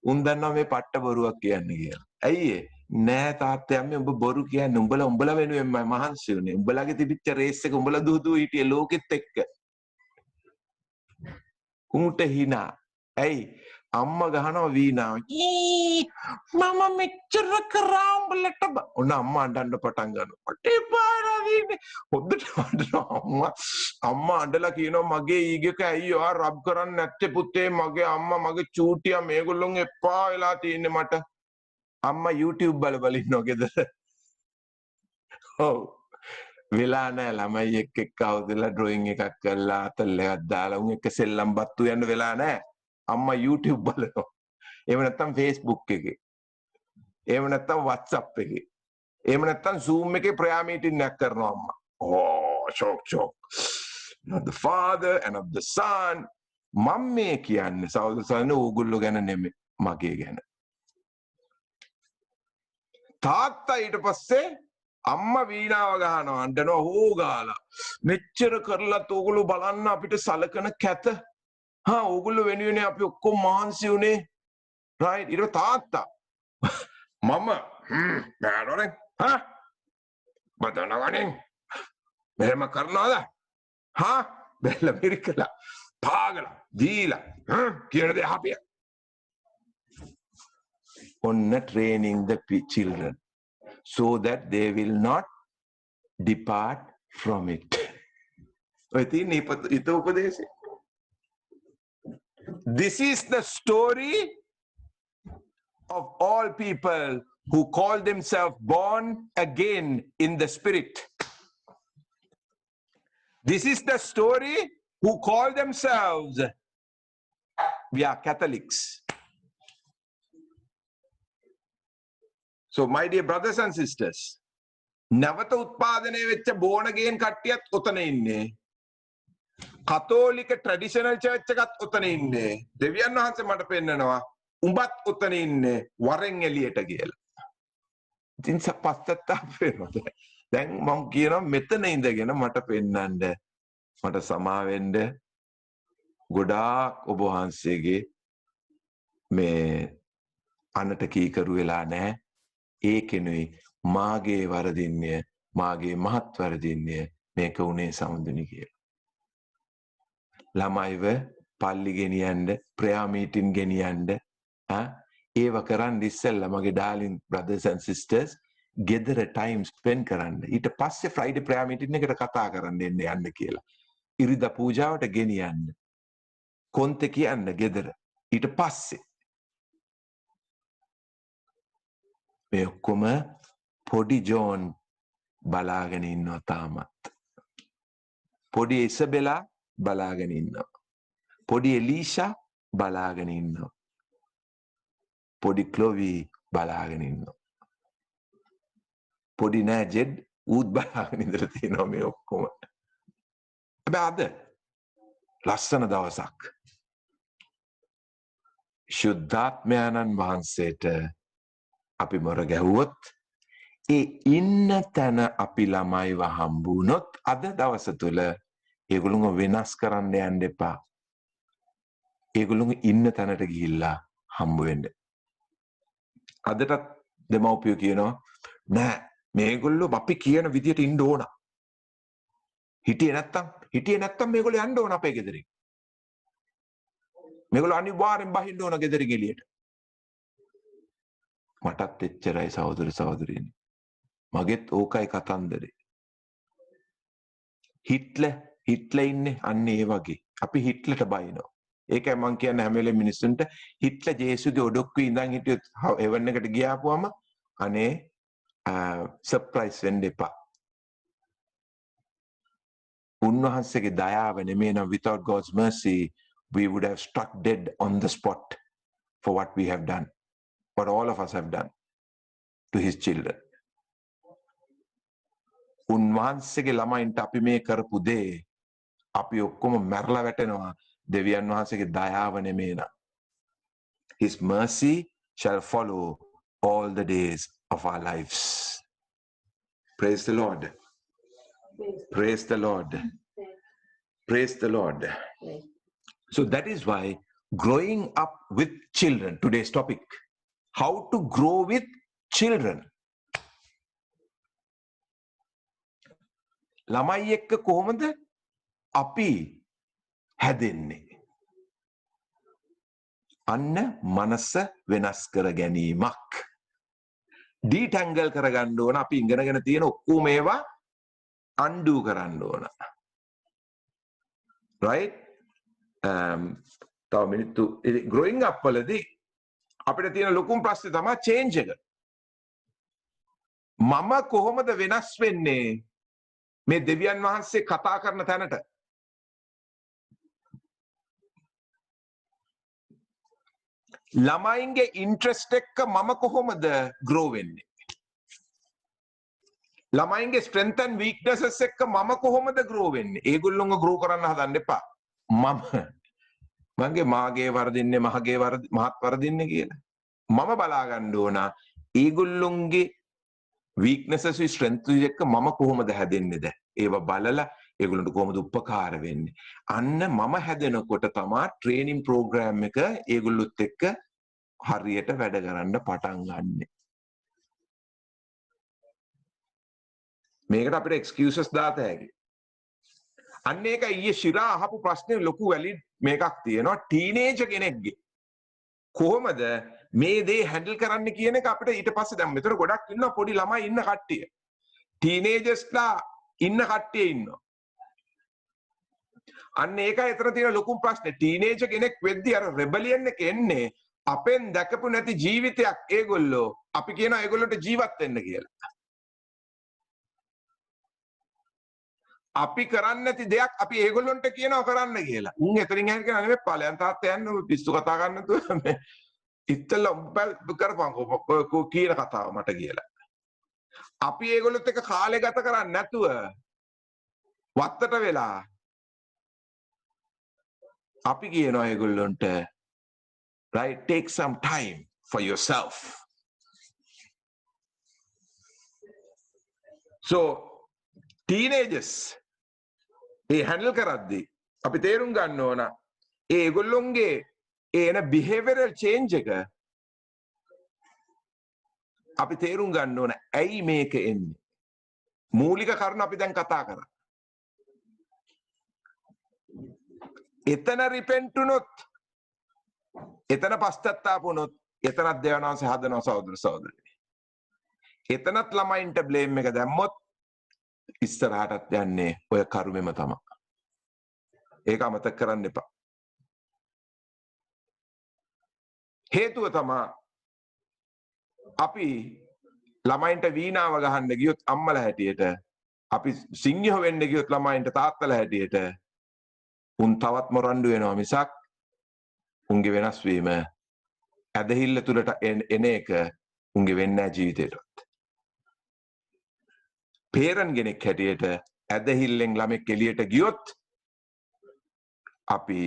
උන් දන්නවා මේ පට්ට බොරුවක් කියන්නේ කියලා. ඇයි ඒ? නෑ තාත්තයා අම්මේ උඹ බොරු කියන්නේ උඹලා වෙනුවෙන්මයි මහන්සි වුනේ. උඹලගේ තිබිච්ච රේස් එක උඹලා දුහදුව හිටියේ ලෝකෙත් එක්ක. උන්ට hina. ඇයි? අම්මා ගහනවා වීණාව. මම මෙච්චර කරා උඹලට ඔන්න අම්මා අඬන්න පටන් ගන්නවා. "අටේ පාරා වීනේ." හොද්දට අඬනවා අම්මා අඬලා කියනවා මගේ ඊගක ඇයි ඔයා රබ් කරන්නේ නැත්තේ පුතේ මගේ අම්මා මගේ චූටියා මේගොල්ලොන් එපා වෙලා තින්නේ මට. අම්මා YouTube බල ඉන්නවා ගෙදර. ඔව්. වෙලා නැහැ ළමයි එක්ක අවුදලා ඩ්‍රොයින් එකක් කරලා අතල් එකක් දාලා උන් එක්ක සෙල්ලම් බත්තු යන්න වෙලා නැහැ. අම්මා YouTube බලනවා. එහෙම නැත්නම් Facebook එකේ. එහෙම නැත්නම් WhatsApp එකේ. එහෙම නැත්නම් Zoom එකේ ප්‍රයා මීටින් එකක් කරනවා අම්මා. Oh, shock. Not the father and of the son. මම මේ කියන්නේ සහෝදරයන් ඕගොල්ලෝ ගැන නෙමෙයි මගේ ගැන. තාත්තා ඊට පස්සේ අම්මා වීණාව ගහනවා අඬනවා හොගාලා. මෙච්චර කරලත් ඕගොල්ලෝ බලන්න අපිට සලකන කැත. හා ඕගොල්ලෝ වෙනුවෙන් අපි ඔක්කොම මහන්සි උනේ. right ඊට තාත්තා මම බෑනෝනේ හා බදනවනේ මෙහෙම කරනවද හා බැල මිරිකලා පාගලා දීලා කියන දේ අපිය ඔන්න training the children so that they will not depart from it. ඔය තියෙන ඊට උපදේශය. This is the story of all people who call themselves born again in the spirit. This is the story who call themselves, we are Catholics. So my dear brothers and sisters, නැවත උත්පාදනය වෙච්ච born again කට්ටියත් ඔතන ඉන්නේ. කතෝලික ට්‍රැඩිෂනල් චර්ච් එකත් ඔතන ඉන්නේ. දෙවියන් වහන්සේ මට පෙන්නනවා උඹත් ඔතන ඉන්නේ වරෙන් එළියට කියලා. ඉතින් පස්සත්තාප වෙනවා. දැන් මම කියනවා මෙතන ඉඳගෙන මට පෙන්නන්න මට සමා වෙන්න ගොඩාක් ඔබ වහන්සේගේ මේ අනට කීකරු වෙලා නැහැ. ඒකෙනුයි මාගේ වරදින්නේ මාගේ මහත් වරදින්නේ මේක උනේ සමුදුනි කියලා. ළමයිව පල්ලි ගෙනියන්න ප්‍රයා මීටින් ගෙනියන්න ඒව කරන්න ඉස්සෙල්ලා මගේ ඩාර්ලින් brothers and sisters ගෙදර time spend කරන්න. ඊට පස්සේ Friday prayer meeting එකට කතා කරන්න යන්න කියලා. ඉරිදා පූජාවට ගෙනියන්න. කොන්තේ කියන්න ගෙදර. ඊට පස්සේ මේ ඔක්කොම පොඩි ජෝන් බලාගෙන ඉන්නවා තාමත්. පොඩි ඉසබෙලා බලාගෙන ඉන්නවා. පොඩි එලීෂා බලාගෙන ඉන්නවා. පොඩි ක්ලොවි බලාගෙන ඉන්නවා. පොඩි නෑජෙඩ් ඌත් බලාගෙන ඉඳලා තියෙනවා මේ ඔක්කොම. හැබැයි අද ලස්සන දවසක්. ශුද්ධාත්මයන්න් වහන්සේට අපි මොර ගැහුවොත් ඒ ඉන්න තැන අපි ළමයිව හම්බුනොත් අද දවස තුල ඒගොල්ලෝ වෙනස් කරන්න යන්න එපා. ඒගොල්ලෝ ඉන්න තැනට ගිහිල්ලා හම්බ වෙන්න. අදටත් දෙමව්පියෝ කියනවා නෑ මේගොල්ලෝ අපි කියන විදියට ඉන්න ඕන. හිටියේ නැත්තම් මේගොල්ලෝ යන්න ඕන අපේ ගෙදරින්. මේගොල්ලෝ අනිවාර්යෙන් බහින්න ඕන ගෙදරින් එළියට. මටත් එච්චරයි සහෝදර සහෝදරියනි. මගෙත් ඕකයි කතන්දරේ. හිට්ලර් ඉන්නේ අන්න ඒ වගේ. අපි හිට්ලර්ට බයිනවා. ඒකයි මම කියන්නේ හැම වෙලේම මිනිස්සුන්ට හිට්ලර් ජේසුගේ ඔඩොක්කේ ඉඳන් හිටියොත් හෙවන් එකට ගියාපුවම අනේ සර්ප්‍රයිස් වෙන්න එපා. උන්වහන්සේගේ දයාව නෙමෙයි නම් without God's mercy we would have struck dead on the spot for what we have done. What all of us have done to his children. උන්වහන්සේගේ ළමයින්ට අපි මේ කරපු දේ අපි ඔක්කොම මැරලා වැටෙනවා දෙවියන් වහන්සේගේ දයාව නෙමෙයි නා. His mercy shall follow all the days of our lives. Praise the Lord. Praise the Lord. Praise the Lord. So that is why growing up with children, today's topic, how to grow with children. ළමයි එක්ක කොහොමද අපි හැදෙන්නේ? අන්න මනස වෙනස් කර ගැනීමක්. ඩීටැන්ගල් කරගන්න ඕන අපි ඉගෙනගෙන තියෙන ඔක්කොම ඒවා අන්ඩු කරන්න ඕන. right? තව මිනිත්තු growing up වලදී අපිට තියෙන ලොකුම ප්‍රශ්නේ තමයි change එක. මම කොහොමද වෙනස් වෙන්නේ මේ දෙවියන් වහන්සේ කතා කරන තැනට? ළමයින්ගේ ඉන්ට්‍රෙස්ට් එක්ක මම කොහොමද grow වෙන්නේ? ළමයින්ගේ strength and weaknesses එක්ක මම කොහොමද grow වෙන්නේ? ඒගොල්ලෝව grow කරන්න හදන්න එපා. මගේ මාගේ වරදින්නේ මහත් වරදින්නේ කියලා. මම බලා ගන්න ඕන ඒගොල්ලොන්ගේ weaknesses strengths එක්ක මම කොහොමද හැදෙන්නේද? ඒව බලලා ඒගොල්ලන්ට කොහොමද උපකාර වෙන්නේ? අන්න මම හැදෙනකොට තමයි training program එක ඒගොල්ලොත් එක්ක හරියට වැඩ කරන්න පටන් ගන්නෙ. මේකට අපිට excuses දාත හැකියි. අන්න ඒක ඊයේ ශිරා අහපු ප්‍රශ්නේ ලොකු වැලිඩ් මේකක් තියෙනවා. ටීනේජර් කෙනෙක්ගේ කොහොමද මේ දේ හැන්ඩල් කරන්න කියන එක අපිට ඊට පස්සේ දැන් මෙතන ගොඩක් ඉන්නවා පොඩි ළමයි ඉන්න කට්ටිය. ටීනේජර්ස්ලා ඉන්න කට්ටිය ඉන්නවා. අන්න ඒකයි එතන තියෙන ලොකුම ප්‍රශ්නේ. ටීනේජර් කෙනෙක් වෙද්දී අර රෙබලියන් එක එන්නේ අපෙන් දැකපු නැති ජීවිතයක් ඒගොල්ලෝ අපි කියනවා ඒගොල්ලන්ට ජීවත් වෙන්න කියලා. අපි කරන්නේ නැති දෙයක් අපි ඒගොල්ලන්ට කියනවා කරන්න කියලා. උන් එතනින් යන්න කියන නෙමෙයි ඵලයන් තාත්තා යන්න පිස්සු කතා කරන්න නැතුව මේ ඉතල කරපන් කො කියන කතාව මට කියලා. අපි ඒගොල්ලොත් එක්ක කාලය ගත කරන්නේ නැතුව වත්තට වෙලා අපි කියනවා ඒගොල්ලන්ට right, take some time for yourself. So teenagers A handle කරද්දී අපි තේරුම් ගන්න ඕන ඒගොල්ලොන්ගේ එන behavioral change එක අපි තේරුම් ගන්න ඕන ඇයි මේක එන්නේ? මූලික කරුණ අපි දැන් කතා කරා. එතන රිපෙන්ට් වුණොත් එතන පශ්චාත්තාප වුණොත් එතනත් දෙවනාංශ හදනවා සහෝදර සහෝදරයනි. එතනත් ළමයින්ට බ්ලේම් එක දැම්මොත් ඉස්සරහටත් යන්නේ ඔය කරුමෙම තමයි. ඒක අමතක කරන්න එපා. හේතුව තමයි අපි ළමයින්ට වීණාව ගහන්න ගියොත් අම්මලා හැටියට අපි සිංහව වෙන්න ගියොත් ළමයින්ට තාත්තලා හැටියට උන් තවත් මොරණ්ඩු වෙනවා මිසක් උන්ගේ වෙනස් වීම ඇදහිල්ල තුලට එන එක උන්ගේ වෙන්නේ නැහැ ජීවිතේටවත්. පේරන් කෙනෙක් හැටියට ඇදහිල්ලෙන් ළමෙක් එළියට ගියොත් අපි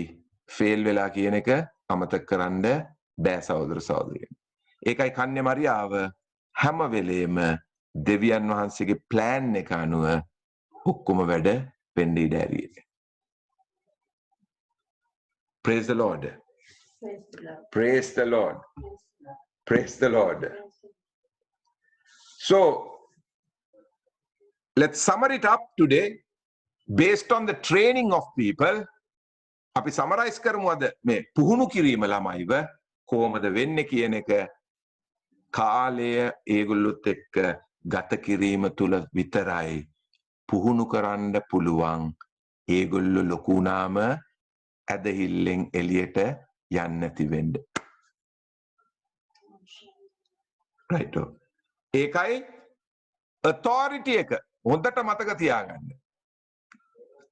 ෆේල් වෙලා කියන එක අමතක කරන්න බෑ සහෝදර සහෝදරියනි. ඒකයි කන්‍ය මරියාව හැම වෙලේම දෙවියන් වහන්සේගේ ප්ලෑන් එක අනුව ඔක්කොම වැඩ වෙන්න ඉඩ ඇරියේ. Praise the Lord. Praise the Lord. Praise the Lord. So let's sum it up today based on the training of people. අපි summarize කරමු අද මේ පුහුණු කිරීම ළමයිව කොහොමද වෙන්නේ කියන එක කාලය ඒගොල්ලොත් එක්ක ගත කිරීම තුල විතරයි පුහුණු කරන්න පුළුවන්. ඒගොල්ලෝ ලොකු වුණාම ඇදහිල්ලෙන් එළියට යන්න නැති වෙන්න. right. ඒකයි authority එක හොඳට මතක තියාගන්න.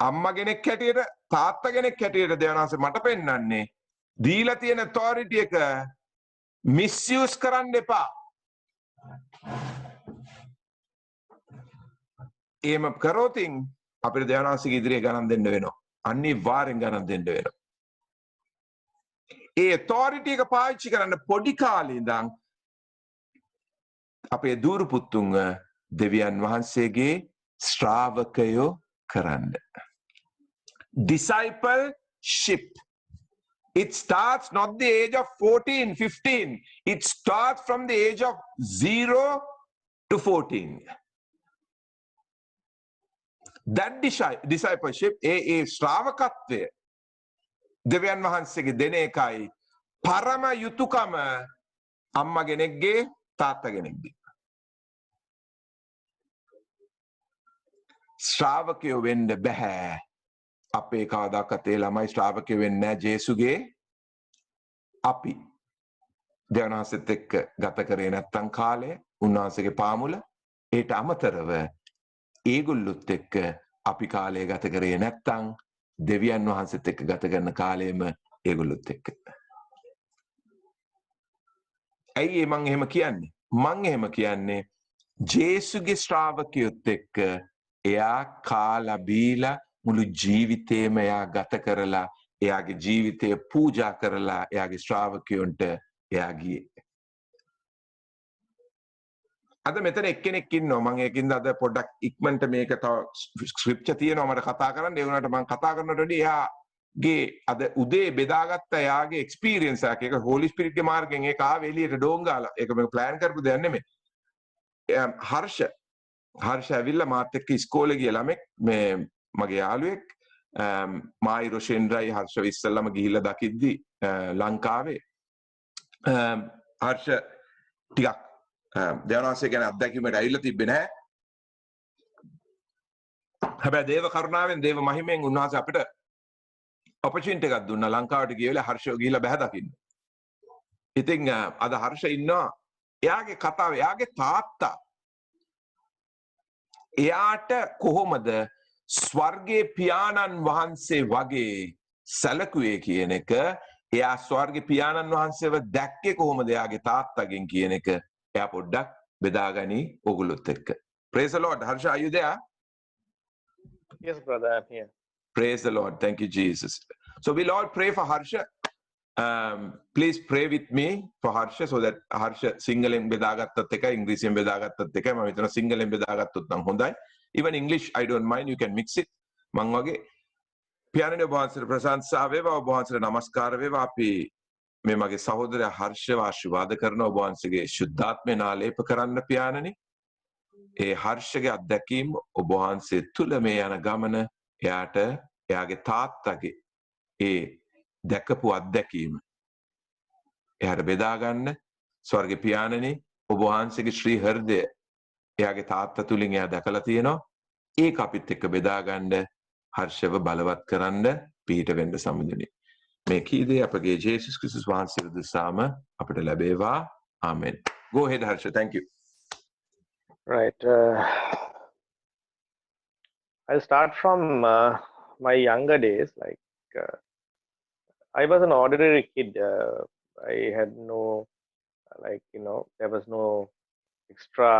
අම්මා කෙනෙක් හැටියට තාත්තා කෙනෙක් හැටියට දෙවනාංශ මට පෙන්වන්නේ දීලා තියෙන authority එක misuse කරන්න එපා. එහෙම කරොතින් අපිට දෙවනාංශික ඉදිරිය ගණන් දෙන්න වෙනවා. අනිවාර්යෙන් ගණන් දෙන්න වෙනවා. ඒ authority එක පාවිච්චි කරන්න පොඩි කාලේ ඉඳන් අපේ දූරු පුතුන්ව දෙවියන් වහන්සේගේ ශ්‍රාවකයෝ කරන්න. Discipleship. It starts not the age of 14, 15. It starts from the age of 0 to 14. That discipleship, ඒ ශ්‍රාවකත්වය දෙවියන් වහන්සේගේ දෙන එකයි පරම යුතුයකම අම්මා කෙනෙක්ගේ තාත්තා කෙනෙක්ගේ. ශ්‍රාවකයෝ වෙන්න බෑ. අපේ කවදාකත් ඒ ළමයි ශ්‍රාවකයෝ වෙන්නේ නැහැ ජේසුගේ අපි දෙවියන් වහන්සේත් එක්ක ගත කරේ නැත්තම් කාලය උන්වහන්සේගේ පාමුල ඒට අමතරව ඒගොල්ලොත් එක්ක අපි කාලය ගත කරේ නැත්තම් දෙවියන් වහන්සේත් එක්ක ගත කරන කාලෙම ඒගොල්ලොත් එක්ක. ඇයි මං එහෙම කියන්නේ? මං එහෙම කියන්නේ ජේසුගේ ශ්‍රාවකයොත් එක්ක එයා කාලා බීලා මුළු ජීවිතේම එයා ගත කරලා එයාගේ ජීවිතය පූජා කරලා එයාගේ ශ්‍රාවකයොන්ට එයා ගියේ. අද මෙතන එක්කෙනෙක් ඉන්නවා මම ඒකින්ද අද පොඩ්ඩක් ඉක්මනට මේක තව ස්ක්‍රිප්චර් තියෙනවා මට කතා කරන්න ඒ වුණාට මම කතා කරනකොට වැඩි එයාගේ අද උදේ බෙදාගත්ත එයාගේ එක්ස්පීරියන්ස් එකක් ඒක හෝලි ස්පිරිට්ගේ මාර්ගෙන් ඒක ආවේ එළියට ඩෝංගාලා ඒක මම ප්ලෑන් කරපු දෙයක් නෙමෙයි. හර්ෂ ඇවිල්ලා මාත් එක්ක ඉස්කෝලේ ගිය ළමෙක් මේ මගේ යාළුවෙක් මායි රොෂෙන්ද්‍රයි හර්ෂව ඉස්සෙල්ලාම ගිහිල්ලා දකිද්දි ලංකාවේ හර්ෂ ටිකක් දෙවනාසේ ගැන අත්දැකීමට ඇවිල්ලා තිබ්බේ නැහැ. හැබැයි දේව කරුණාවෙන් දේව මහිමෙන් උන්වහන්සේ අපිට ඔපචුනිටි එකක් දුන්නා ලංකාවට ගියලා හර්ෂව ගිහිල්ලා බැහැ දකින්න. ඉතින් අද හර්ෂ ඉන්නවා එයාගේ කතාව එයාගේ තාත්තා එයාට කොහොමද ස්වර්ගයේ පියාණන් වහන්සේ වගේ සැලකුවේ කියන එක එයා ස්වර්ගයේ පියාණන් වහන්සේව දැක්කේ කොහොමද එයාගේ තාත්තගෙන් කියන එක එයා පොඩ්ඩක් බෙදාගනි ඔගොල්ලොත් එක්ක. Praise the Lord. Harsha, are you there? Yes, brother, I'm here. Praise the Lord. Thank you, Jesus. So we'll all pray for Harsha. Please pray with me for Harsha so that Harsha සිංහලෙන් බෙදාගත්තත් එකයි ඉංග්‍රීසියෙන් බෙදාගත්තත් එකයි මම හිතනවා සිංහලෙන් බෙදාගත්තොත් නම් හොඳයි. Even English I don't mind, you can mix it. මං වගේ පියාණන් වහන්සේට ප්‍රශංසා වේවා ඔබ වහන්සේට නමස්කාර වේවා අපි මේ මගේ සහෝදරයා හර්ෂව ආශිර්වාද කරන ඔබ වහන්සේගේ ශුද්ධාත්මය නාලේප කරන්න පියාණනි. ඒ හර්ෂගේ අත්දැකීම් ඔබ වහන්සේ තුල මේ යන ගමන එයාට එයාගේ තාත්තගේ ඒ දැකපු අත්දැකීම එයාට බෙදා ගන්න ස්වර්ග පියාණනි ඔබ වහන්සේගේ ශ්‍රී හෘදය එයාගේ තාත්තා තුලින් එයා දැකලා තියෙනවා ඒක අපිත් එක්ක බෙදා ගන්න හර්ෂව බලවත් කරන්න පිහිට වෙන්න සමුදුනි මේ කීදේ අපගේ ජේසුස් ක්‍රිස්තුස් වහන්සේ දුසාම අපිට ලැබේවා ආමෙන්. Go ahead Harsha, thank you. Right. I'll start from my younger days. I was an ordinary kid. I had no, there was no extra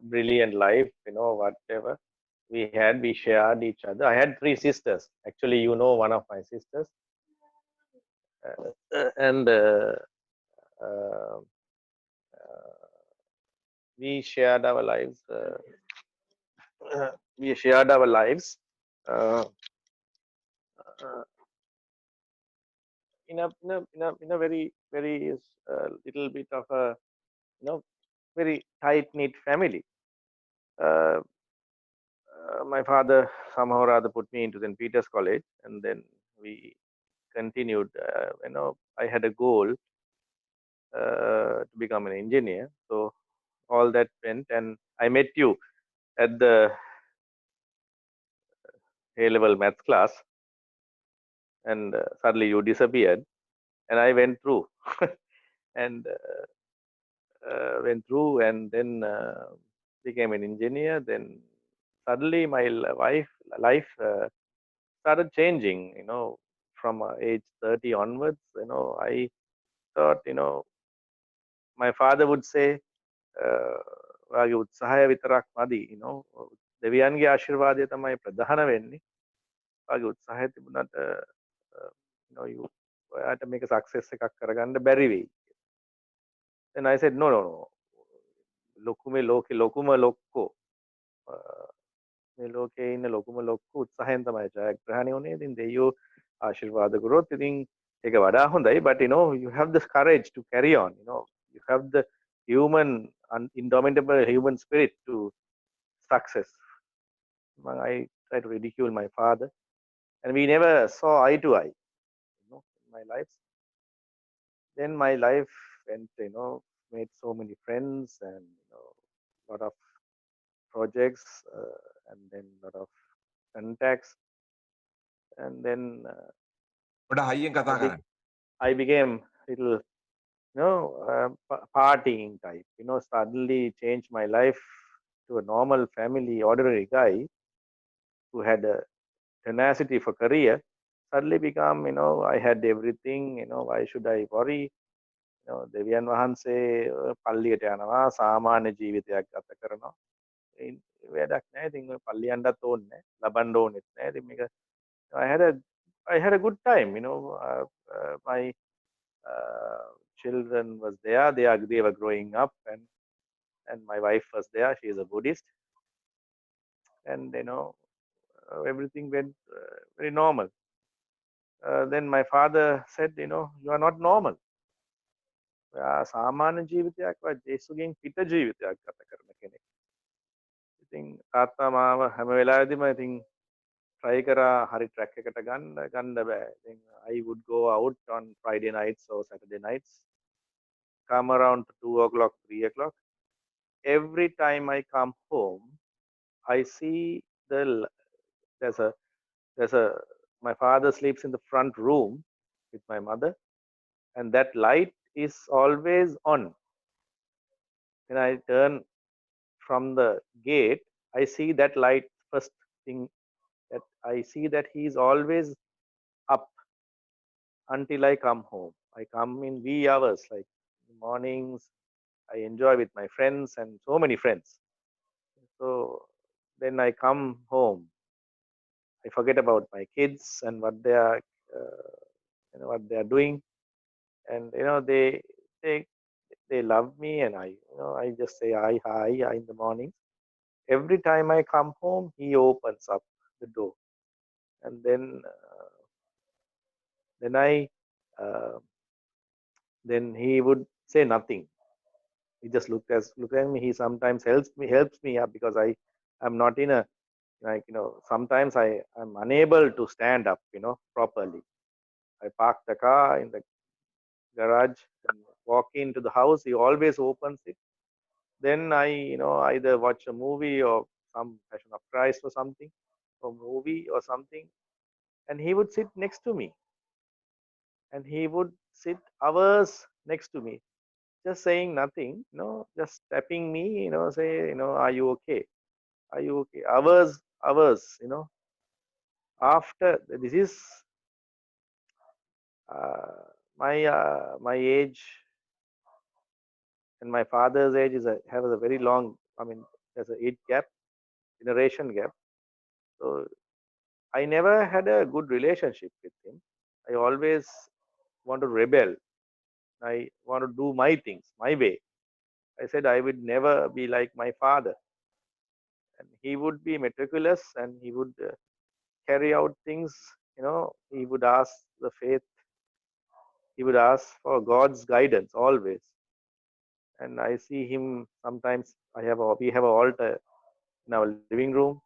brilliant life, whatever we shared each other. I had 3 sisters. Actually, one of my sisters. We shared our lives. In a very little bit of a very tight knit family. My father somehow or other put me into St. Peter's College, and then we continued. I had a goal to become an engineer, so all that went, and I met you at the A-level maths class, and suddenly you disappeared, and I went through and then became an engineer. Then suddenly my life started changing, from age 30 onwards. I thought, my father would say, වාගේ උත්සාහය විතරක් මදි, දෙවියන්ගේ ආශිර්වාදය තමයි ප්‍රධාන වෙන්නේ. වගේ උත්සාහය තිබුණාට you know you ඔයාට මේක success එකක් කරගන්න බැරි වෙයි. Then I said no. ලොකුම ලෝකේ ලොකුම ලොක්කෝ මේ ලෝකේ ඉන්න ලොකුම ලොක්කෝ උත්සාහයෙන් තමයි ජයග්‍රහණය වුණේ. ඉතින් දෙයියෝ ආශිර්වාද කරොත් ඉතින් ඒක වඩා හොඳයි. But you know you have the courage to carry on. You know you have the human indomitable human spirit to success. I try to ridicule my father, and we never saw eye to eye. You know, in my life. Then my life went. You know, made so many friends and lot of projects and then lot of contacts, and then පොඩ හයියෙන් කතා කරන්න. I became little partying type. Suddenly changed my life to a normal family ordinary guy who had a tenacity for career. Suddenly become I had everything. Why should I worry? දෙවියන් වහන්සේ පල්ලියට යනවා සාමාන්‍ය ජීවිතයක් ගත කරනවා වැඩක් නැහැ ඉතින් ඔය පල්ලි යන්නත් ඕනේ නැහැ ලබන්න ඕනෙත් නැහැ ඉතින් මේක I had a good time. My children was there. They were growing up, and my wife was there. She is a Buddhist, and everything went very normal. Then my father said, you are not normal. සාමාන්‍ය ජීවිතයක් වත් දේශුගෙන් පිට ජීවිතයක් ගත කරන කෙනෙක්. ඉතින් තාත්තා මාව හැම වෙලාවෙදිම ඉතින් try කරා හරි track එකට ගන්න බෑ. Then I would go out on Friday nights or Saturday nights, come around 2 o'clock, 3 o'clock. Every time I come home, I see my father sleeps in the front room with my mother, and that light is always on. When I turn from the gate, I see that light first thing. That I see that he is always up until I come home. I come in wee hours, like mornings. I enjoy with my friends and so many friends. So then I come home. I forget about my kids and what they are, doing, and they love me, and I just say hi in the morning. Every time I come home, he opens up the door, and then he would say nothing. He just look at me. He sometimes helps me up because I am not in a sometimes I am unable to stand up properly. I park the car in the garage and walk into the house. He always opens it. Then I either watch a movie or some Passion of Christ or something, or movie or something, and he would sit next to me, and he would sit hours next to me, just saying nothing, just tapping me, say, are you okay? Are you okay? Hours, after this is my age and my father's age has a very long, there's a age gap, generation gap. So I never had a good relationship with him. I always want to rebel. I want to do my things my way. I said I would never be like my father, and he would be meticulous, and he would carry out things. He would ask the faith. He would ask for God's guidance always. And I see him sometimes. We have an altar in our living room,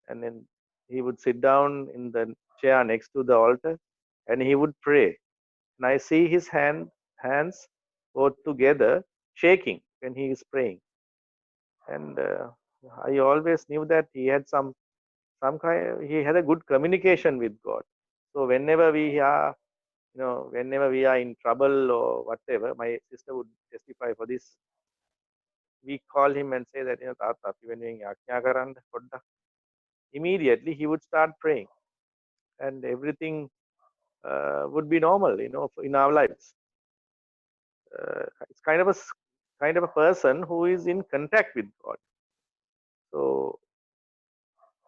and then he would sit down in the chair next to the altar, and he would pray. And I see his hands both together shaking when he is praying. And I always knew that he had he had a good communication with God. So whenever we are in trouble or whatever, my sister would testify for this. We call him and say that, Tata, immediately he would start praying, and everything would be normal, in our lives. It's kind of a person who is in contact with God. So,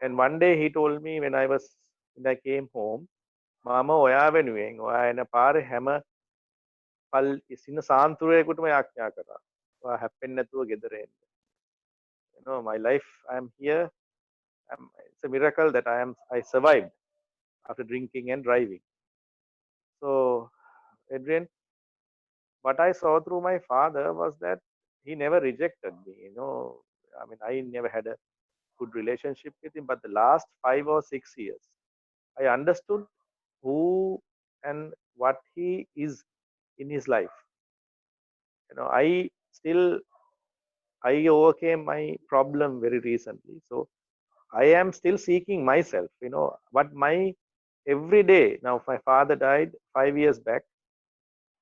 and one day he told me when I was when I came home, Mama ඔයා වෙනුවෙන් ඔයා එන පාරේ හැම පල් ඉසින සාන්තුරයකටම යාඥා කරා. ඔයා හැප්පෙන්නේ නැතුව ගෙදර එන්න. You know, my life, I am here. It's a miracle that I survived after drinking and driving. So, Adrian, what I saw through my father was that he never rejected me. You know, I mean, I never had a good relationship with him, but the last 5 or 6 years, I understood who and what he is in his life. You know, I overcame my problem very recently. So I am still seeking myself, you know, what my every day. Now, my father died 5 years back,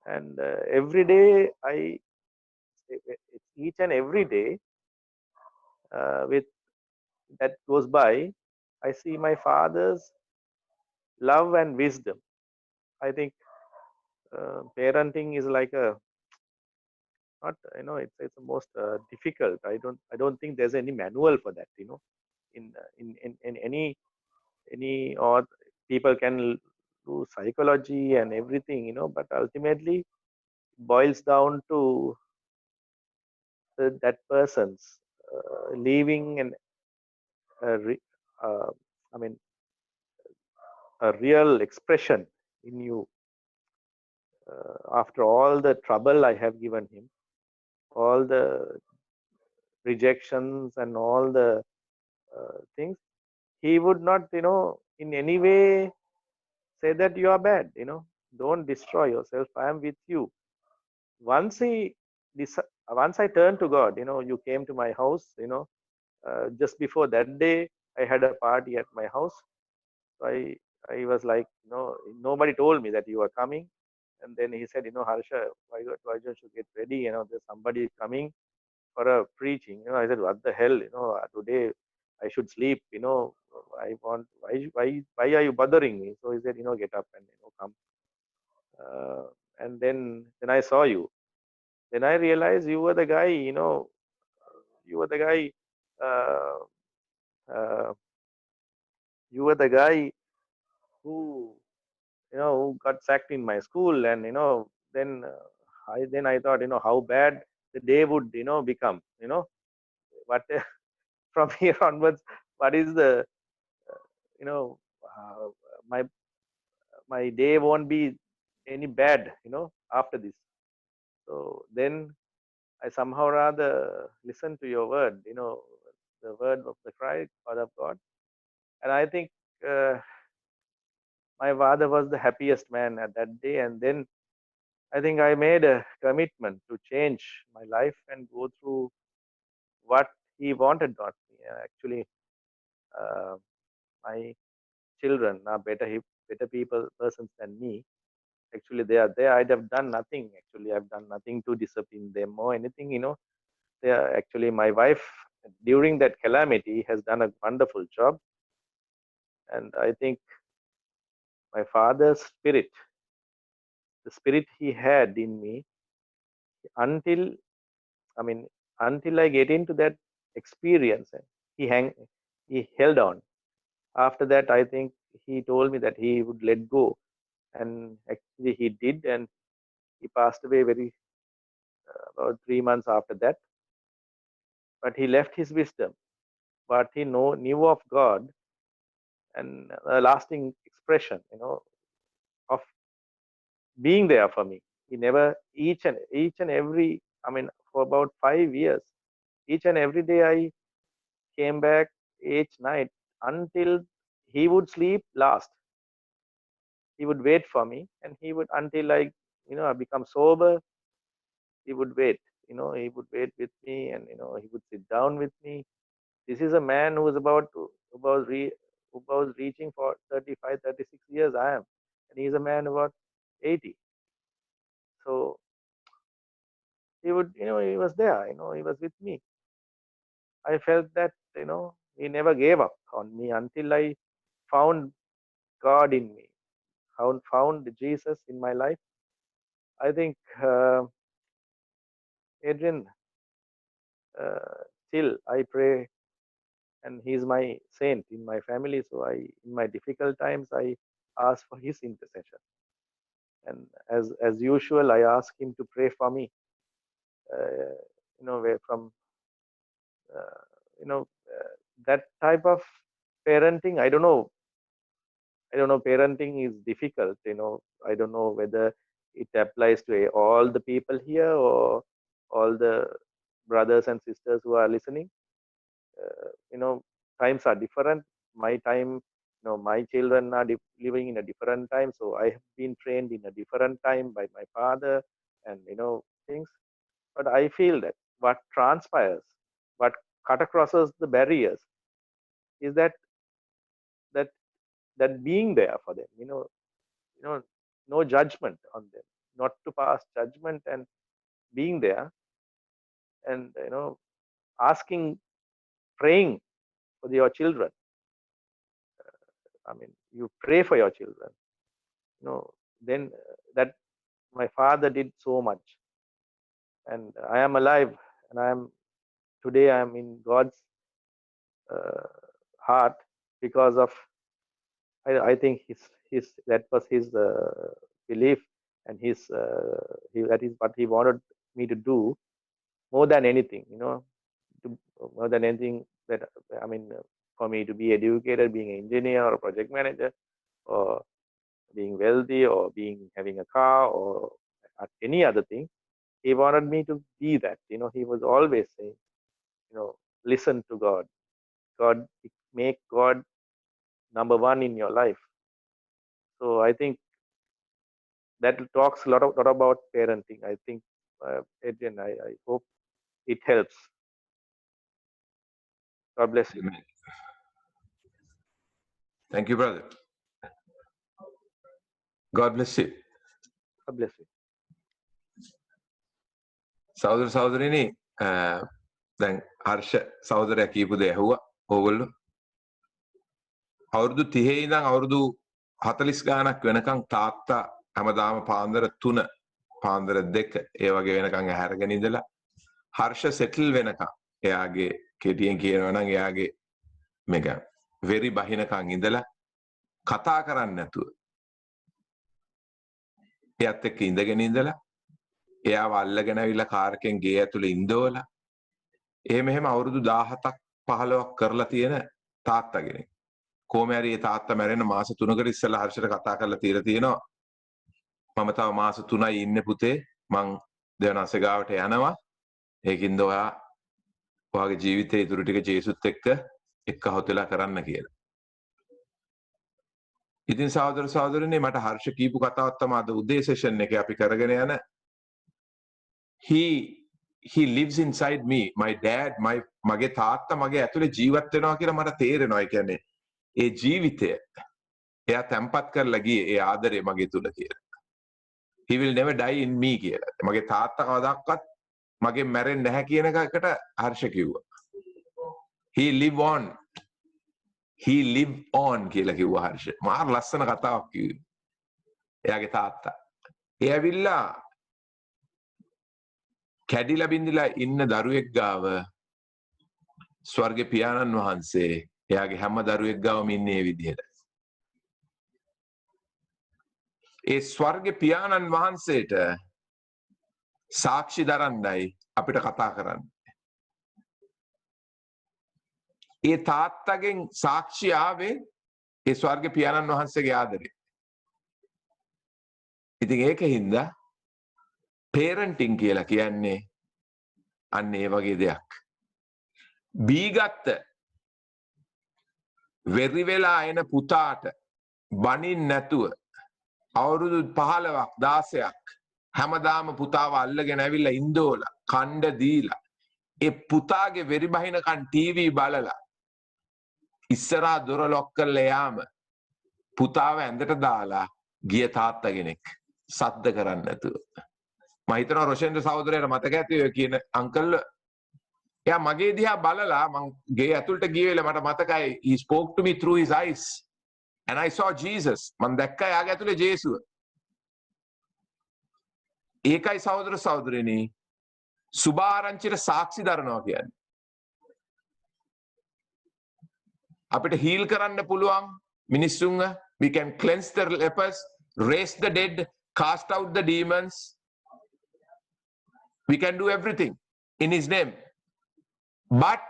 and every day each and every day with that goes by, I see my father's love and wisdom. I think parenting is like a not, you know, it's the most difficult. I don't think there's any manual for that, you know. In any or people can do psychology and everything, you know, but ultimately it boils down to that person's leaving and uh, I mean a real expression in you after all the trouble I have given him, all the rejections and all the things. He would not, you know, in any way say that you are bad, you know, don't destroy yourself, I am with you. Once once I turned to God, you know, you came to my house, you know, just before that day I had a party at my house. So I was like, you know, nobody told me that you are coming. And then he said, you know, Harsha, why don't you get ready, you know, there's somebody coming for a preaching. You know, I said, what the hell, you know, today I should sleep, you know, I want, why are you bothering me? So he said, you know, get up and, you know, come. And then I saw you. Then I realized you were the guy, you know, you were the guy, uh, uh, you were the guy who, you know, who got sacked in my school. And, you know, then I thought, you know, how bad the day would, you know, become, you know, but from here onwards, what is the, you know, my my day won't be any bad, you know, after this. So then I somehow rather listen to your word, you know, the word of the Christ, word of God. And I think my father was the happiest man at that day. And then I think I made a commitment to change my life and go through what he wanted, not me. Actually, uh, my children are better people, persons than me. Actually, they are there. I'd have done nothing. Actually, I've done nothing to discipline them or anything. You know, they are actually my wife during that calamity has done a wonderful job. And I think my father's spirit, the spirit he had in me, until I mean, until I get into that experience, he held on. After that, I think he told me that he would let go, and actually he did, and he passed away very about 3 months after that. But he left his wisdom, what he knew of God, and a lasting expression, you know, of being there for me. He never each and every, I mean, for about 5 years, each and every day I came back each night until he would sleep last. He would wait for me, and he would until I, you know, I become sober. He would wait. You know, he would wait with me, and you know, he would sit down with me. This is a man who is who was reaching for 35, 36 years. I am, and he's a man about 80. So he would, you know, he was there. You know, he was with me. I felt that, you know, he never gave up on me until I found God in me, found Jesus in my life. I think, Adrian, still I pray and he's my saint in my family. So in my difficult times, I ask for his intercession. And as usual, I ask him to pray for me. Where from, that type of parenting. I don't know. Parenting is difficult. I don't know whether it applies to all the people here or all the brothers and sisters who are listening. Times are different. My time, my children are living in a different time. So I have been trained in a different time by my father and, things. But I feel that what transpires, what cut acrosses the barriers is that being there for them, no judgment on them, not to pass judgment, and being there and, asking, praying for your children. I mean, you pray for your children, then that my father did so much. And I am alive, and today I am in God's heart because of, I think that was his belief, and that is what he wanted me to do more than anything, more than anything that, I mean, for me to be educated, being an engineer or a project manager, or being wealthy, or having a car, or any other thing. He wanted me to be that. He was always saying, listen to God. Make God number one in your life. So I think that talks a lot about parenting. I think, Adrian, I hope it helps. God bless you. Amen. Thank you, brother. God bless you. God bless you. සහෝදර සහෝදරියනි දැන් හර්ෂ සහෝදරයා කියපු දේ ඇහුවා ඕගොල්ලෝ අවුරුදු 30 ඉඳන් අවුරුදු 40 ගානක් වෙනකන් තාත්තා හැමදාම පාන්දර 3 පාන්දර 2 ඒ වගේ වෙනකන් ඇහැරගෙන ඉඳලා හර්ෂ සෙටල් වෙනකන් එයාගේ කෙටියෙන් කියනවා නම් එයාගේ මේක වෙරි බහිනකන් ඉඳලා කතා කරන්නේ නැතුව එයාත් එක්ක ඉඳගෙන ඉඳලා එයාව අල්ලගෙන ඇවිල්ලා කාර් එකෙන් ගේ ඇතුලේ ඉඳවලා එහෙම අවුරුදු 17ක් 15ක් කරලා තියෙන තාත්තා කෙනෙක්. කොහොම හරි ඒ තාත්තා මැරෙන මාස 3කට ඉස්සෙල්ලා හර්ෂට කතා කරලා තියෙනවා. මම තව මාස 3යි ඉන්නේ පුතේ. මං දෙවනාසේ ගාවට යනවා. ඒකින්ද ඔයාගේ ජීවිතේ ඉතුරු ටික ජේසුත් එක්ක එක්කහොතලා කරන්න කියලා. ඉතින් සහෝදර සහෝදරනේ මට හර්ෂ කීපු කතාවක් තමයි අද උදේ සෙෂන් එකේ අපි කරගෙන යන he lives inside me. My dad, මගේ තාත්තා මගේ ඇතුලේ ජීවත් වෙනවා කියලා මට තේරෙනවා. ඒ කියන්නේ ඒ ජීවිතය එයා තැම්පත් කරලා ගියේ ඒ ආදරේ මගේ තුල කියලා. He will never die in me කියලා. මගේ තාත්තා කවදාවත් මගේ මැරෙන්නේ නැහැ කියන එකකට හර්ෂ කිව්වා. He live on කියලා කිව්වා හර්ෂ. මාර ලස්සන කතාවක් කිව්වේ. එයාගේ තාත්තා. ඒ ඇවිල්ලා කැඩිලා බින්දිලා ඉන්න දරුවෙක් ගාව ස්වර්ගේ පියාණන් වහන්සේ එයාගේ හැම දරුවෙක් ගාවම ඉන්නේ මේ විදිහට. ඒ ස්වර්ගේ පියාණන් වහන්සේට සාක්ෂි දරන්නයි අපිට කතා කරන්න. ඒ තාත්තගෙන් සාක්ෂි ආවේ ඒ ස්වර්ගේ පියාණන් වහන්සේගේ ආදරේ. ඉතින් ඒකින්ද parenting කියලා කියන්නේ අන්න ඒ වගේ දෙයක්. බීගත්ත වෙරි වෙලා එන පුතාට බනින්න නැතුව අවුරුදු 15ක් 16ක් හැමදාම පුතාව අල්ලගෙන ඇවිල්ලා ඉන්දෝලා කණ්ඩ දීලා ඒ පුතාගේ වෙරි බහිනකන් ටීවී බලලා ඉස්සරහා දොර ලොක් කරලා යාම පුතාව ඇඳට දාලා ගිය තාත්තා කෙනෙක් සද්ද කරන්නේ නැතුව. මම හිතනවා රොෂෙන්ද්‍ර සහෝදරයාට මතක ඇති ඔය කියන අංකල් එයා මගේ දිහා බලලා මං ගේ ඇතුළට ගිය වෙලාව මට මතකයි he spoke to me through his eyes and I saw Jesus. මං දැක්කා එයාගේ ඇතුලේ ජේසුව. ඒකයි සහෝදර සහෝදරියනි සුභාරංචිට සාක්ෂි දරනවා කියන්නේ. අපිට heal කරන්න පුළුවන් මිනිස්සුන්ව. We can cleanse the lepers, raise the dead, cast out the demons. We can do everything in his name. But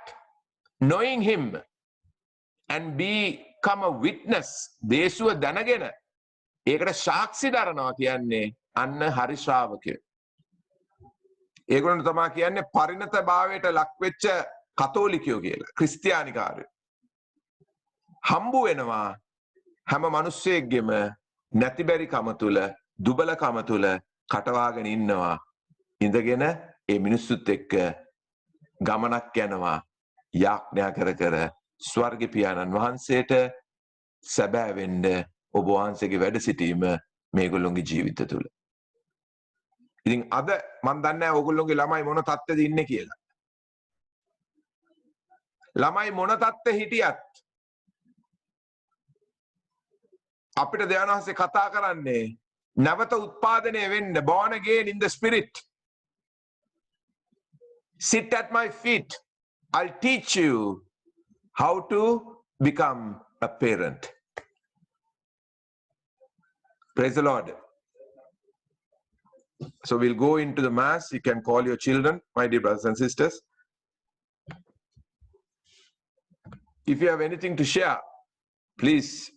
knowing him and become a witness, දේශුව දැනගෙන ඒකට සාක්ෂි දරනවා කියන්නේ අන්න හරි ශ්‍රාවකය. ඒගොල්ලෝ තමයි කියන්නේ පරිණත භාවයට ලක් වෙච්ච කතෝලිකයෝ කියලා, ක්‍රිස්තියානිකාරයෝ. හම්බු වෙනවා හැම මිනිස්සෙක්ගෙම නැතිබැරි කම තුල, දුබල කම තුල කටවාගෙන ඉන්නවා. ඉඳගෙන ඒ මිනිස්සුත් එක්ක ගමනක් යනවා යාඥා කර කර ස්වර්ග පියාණන් වහන්සේට සැබෑ වෙන්න ඔබ වහන්සේගේ වැඩ සිටීම මේගොල්ලෝගේ ජීවිත තුල. ඉතින් අද මම දන්නේ නැහැ ඕගොල්ලෝගේ ළමයි මොන තත්ත්වෙද ඉන්නේ කියලා. ළමයි මොන තත්ත්වෙ හිටියත් අපිට දෙවියන් වහන්සේ කතා කරන්නේ නැවත උත්පාදනය වෙන්න, born again in the spirit. Sit at my feet. I'll teach you how to become a parent. Praise the Lord. So we'll go into the mass. You can call your children, my dear brothers and sisters. If you have anything to share, please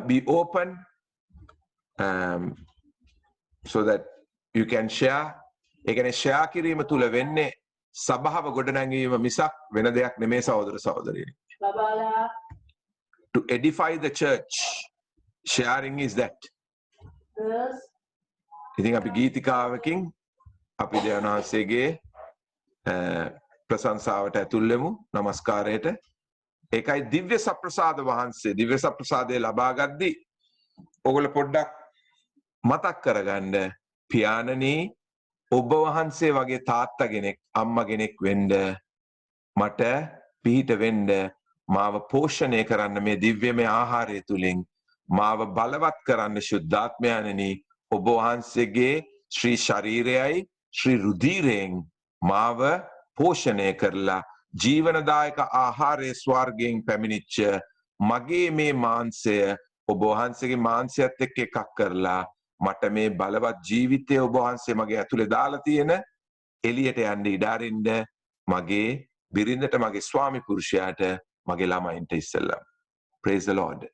be open so that you can share. ඒ කියන්නේ ෂෙයා කිරීම තුල වෙන්නේ සබාව ගොඩනැංවීම මිසක් වෙන දෙයක් නෙමෙයි සහෝදර සහෝදරියනි. To edify the church, sharing is that. ඉතින් අපි ගීතිකාවකින් අපි දෙවියන් වහන්සේගේ ප්‍රශංසාවට ඇතුල් වෙමු, নমස්කාරයට. ඒකයි දිව්‍ය සප්‍රසාද වහන්සේ දිව්‍ය සප්‍රසාදය ලබා ගද්දී ඔයගොල්ලෝ පොඩ්ඩක් මතක් කරගන්න පියාණනි ඔබ වහන්සේ වගේ තාත්තා කෙනෙක් අම්මා කෙනෙක් වෙන්න මට පිහිට වෙන්න මාව පෝෂණය කරන්න මේ දිව්‍යමය ආහාරය තුලින් මාව බලවත් කරන්න ශුද්ධාත්මයන්නි ඔබ වහන්සේගේ ශ්‍රී ශරීරයයි ශ්‍රී රුධිරයෙන් මාව පෝෂණය කරලා ජීවනදායක ආහාරයේ ස්වර්ගයෙන් පැමිණිච්ච මගේ මේ මාංශය ඔබ වහන්සේගේ මාංශයත් එක්ක එකක් කරලා මට මේ බලවත් ජීවිතය ඔබ වහන්සේ මගේ ඇතුලේ දාලා තියෙන එළියට යන්න ඉඩ අරින්න මගේ බිරිඳට මගේ ස්වාමි පුරුෂයාට මගේ ළමයින්ට ඉස්සෙල්ලා. Praise the Lord.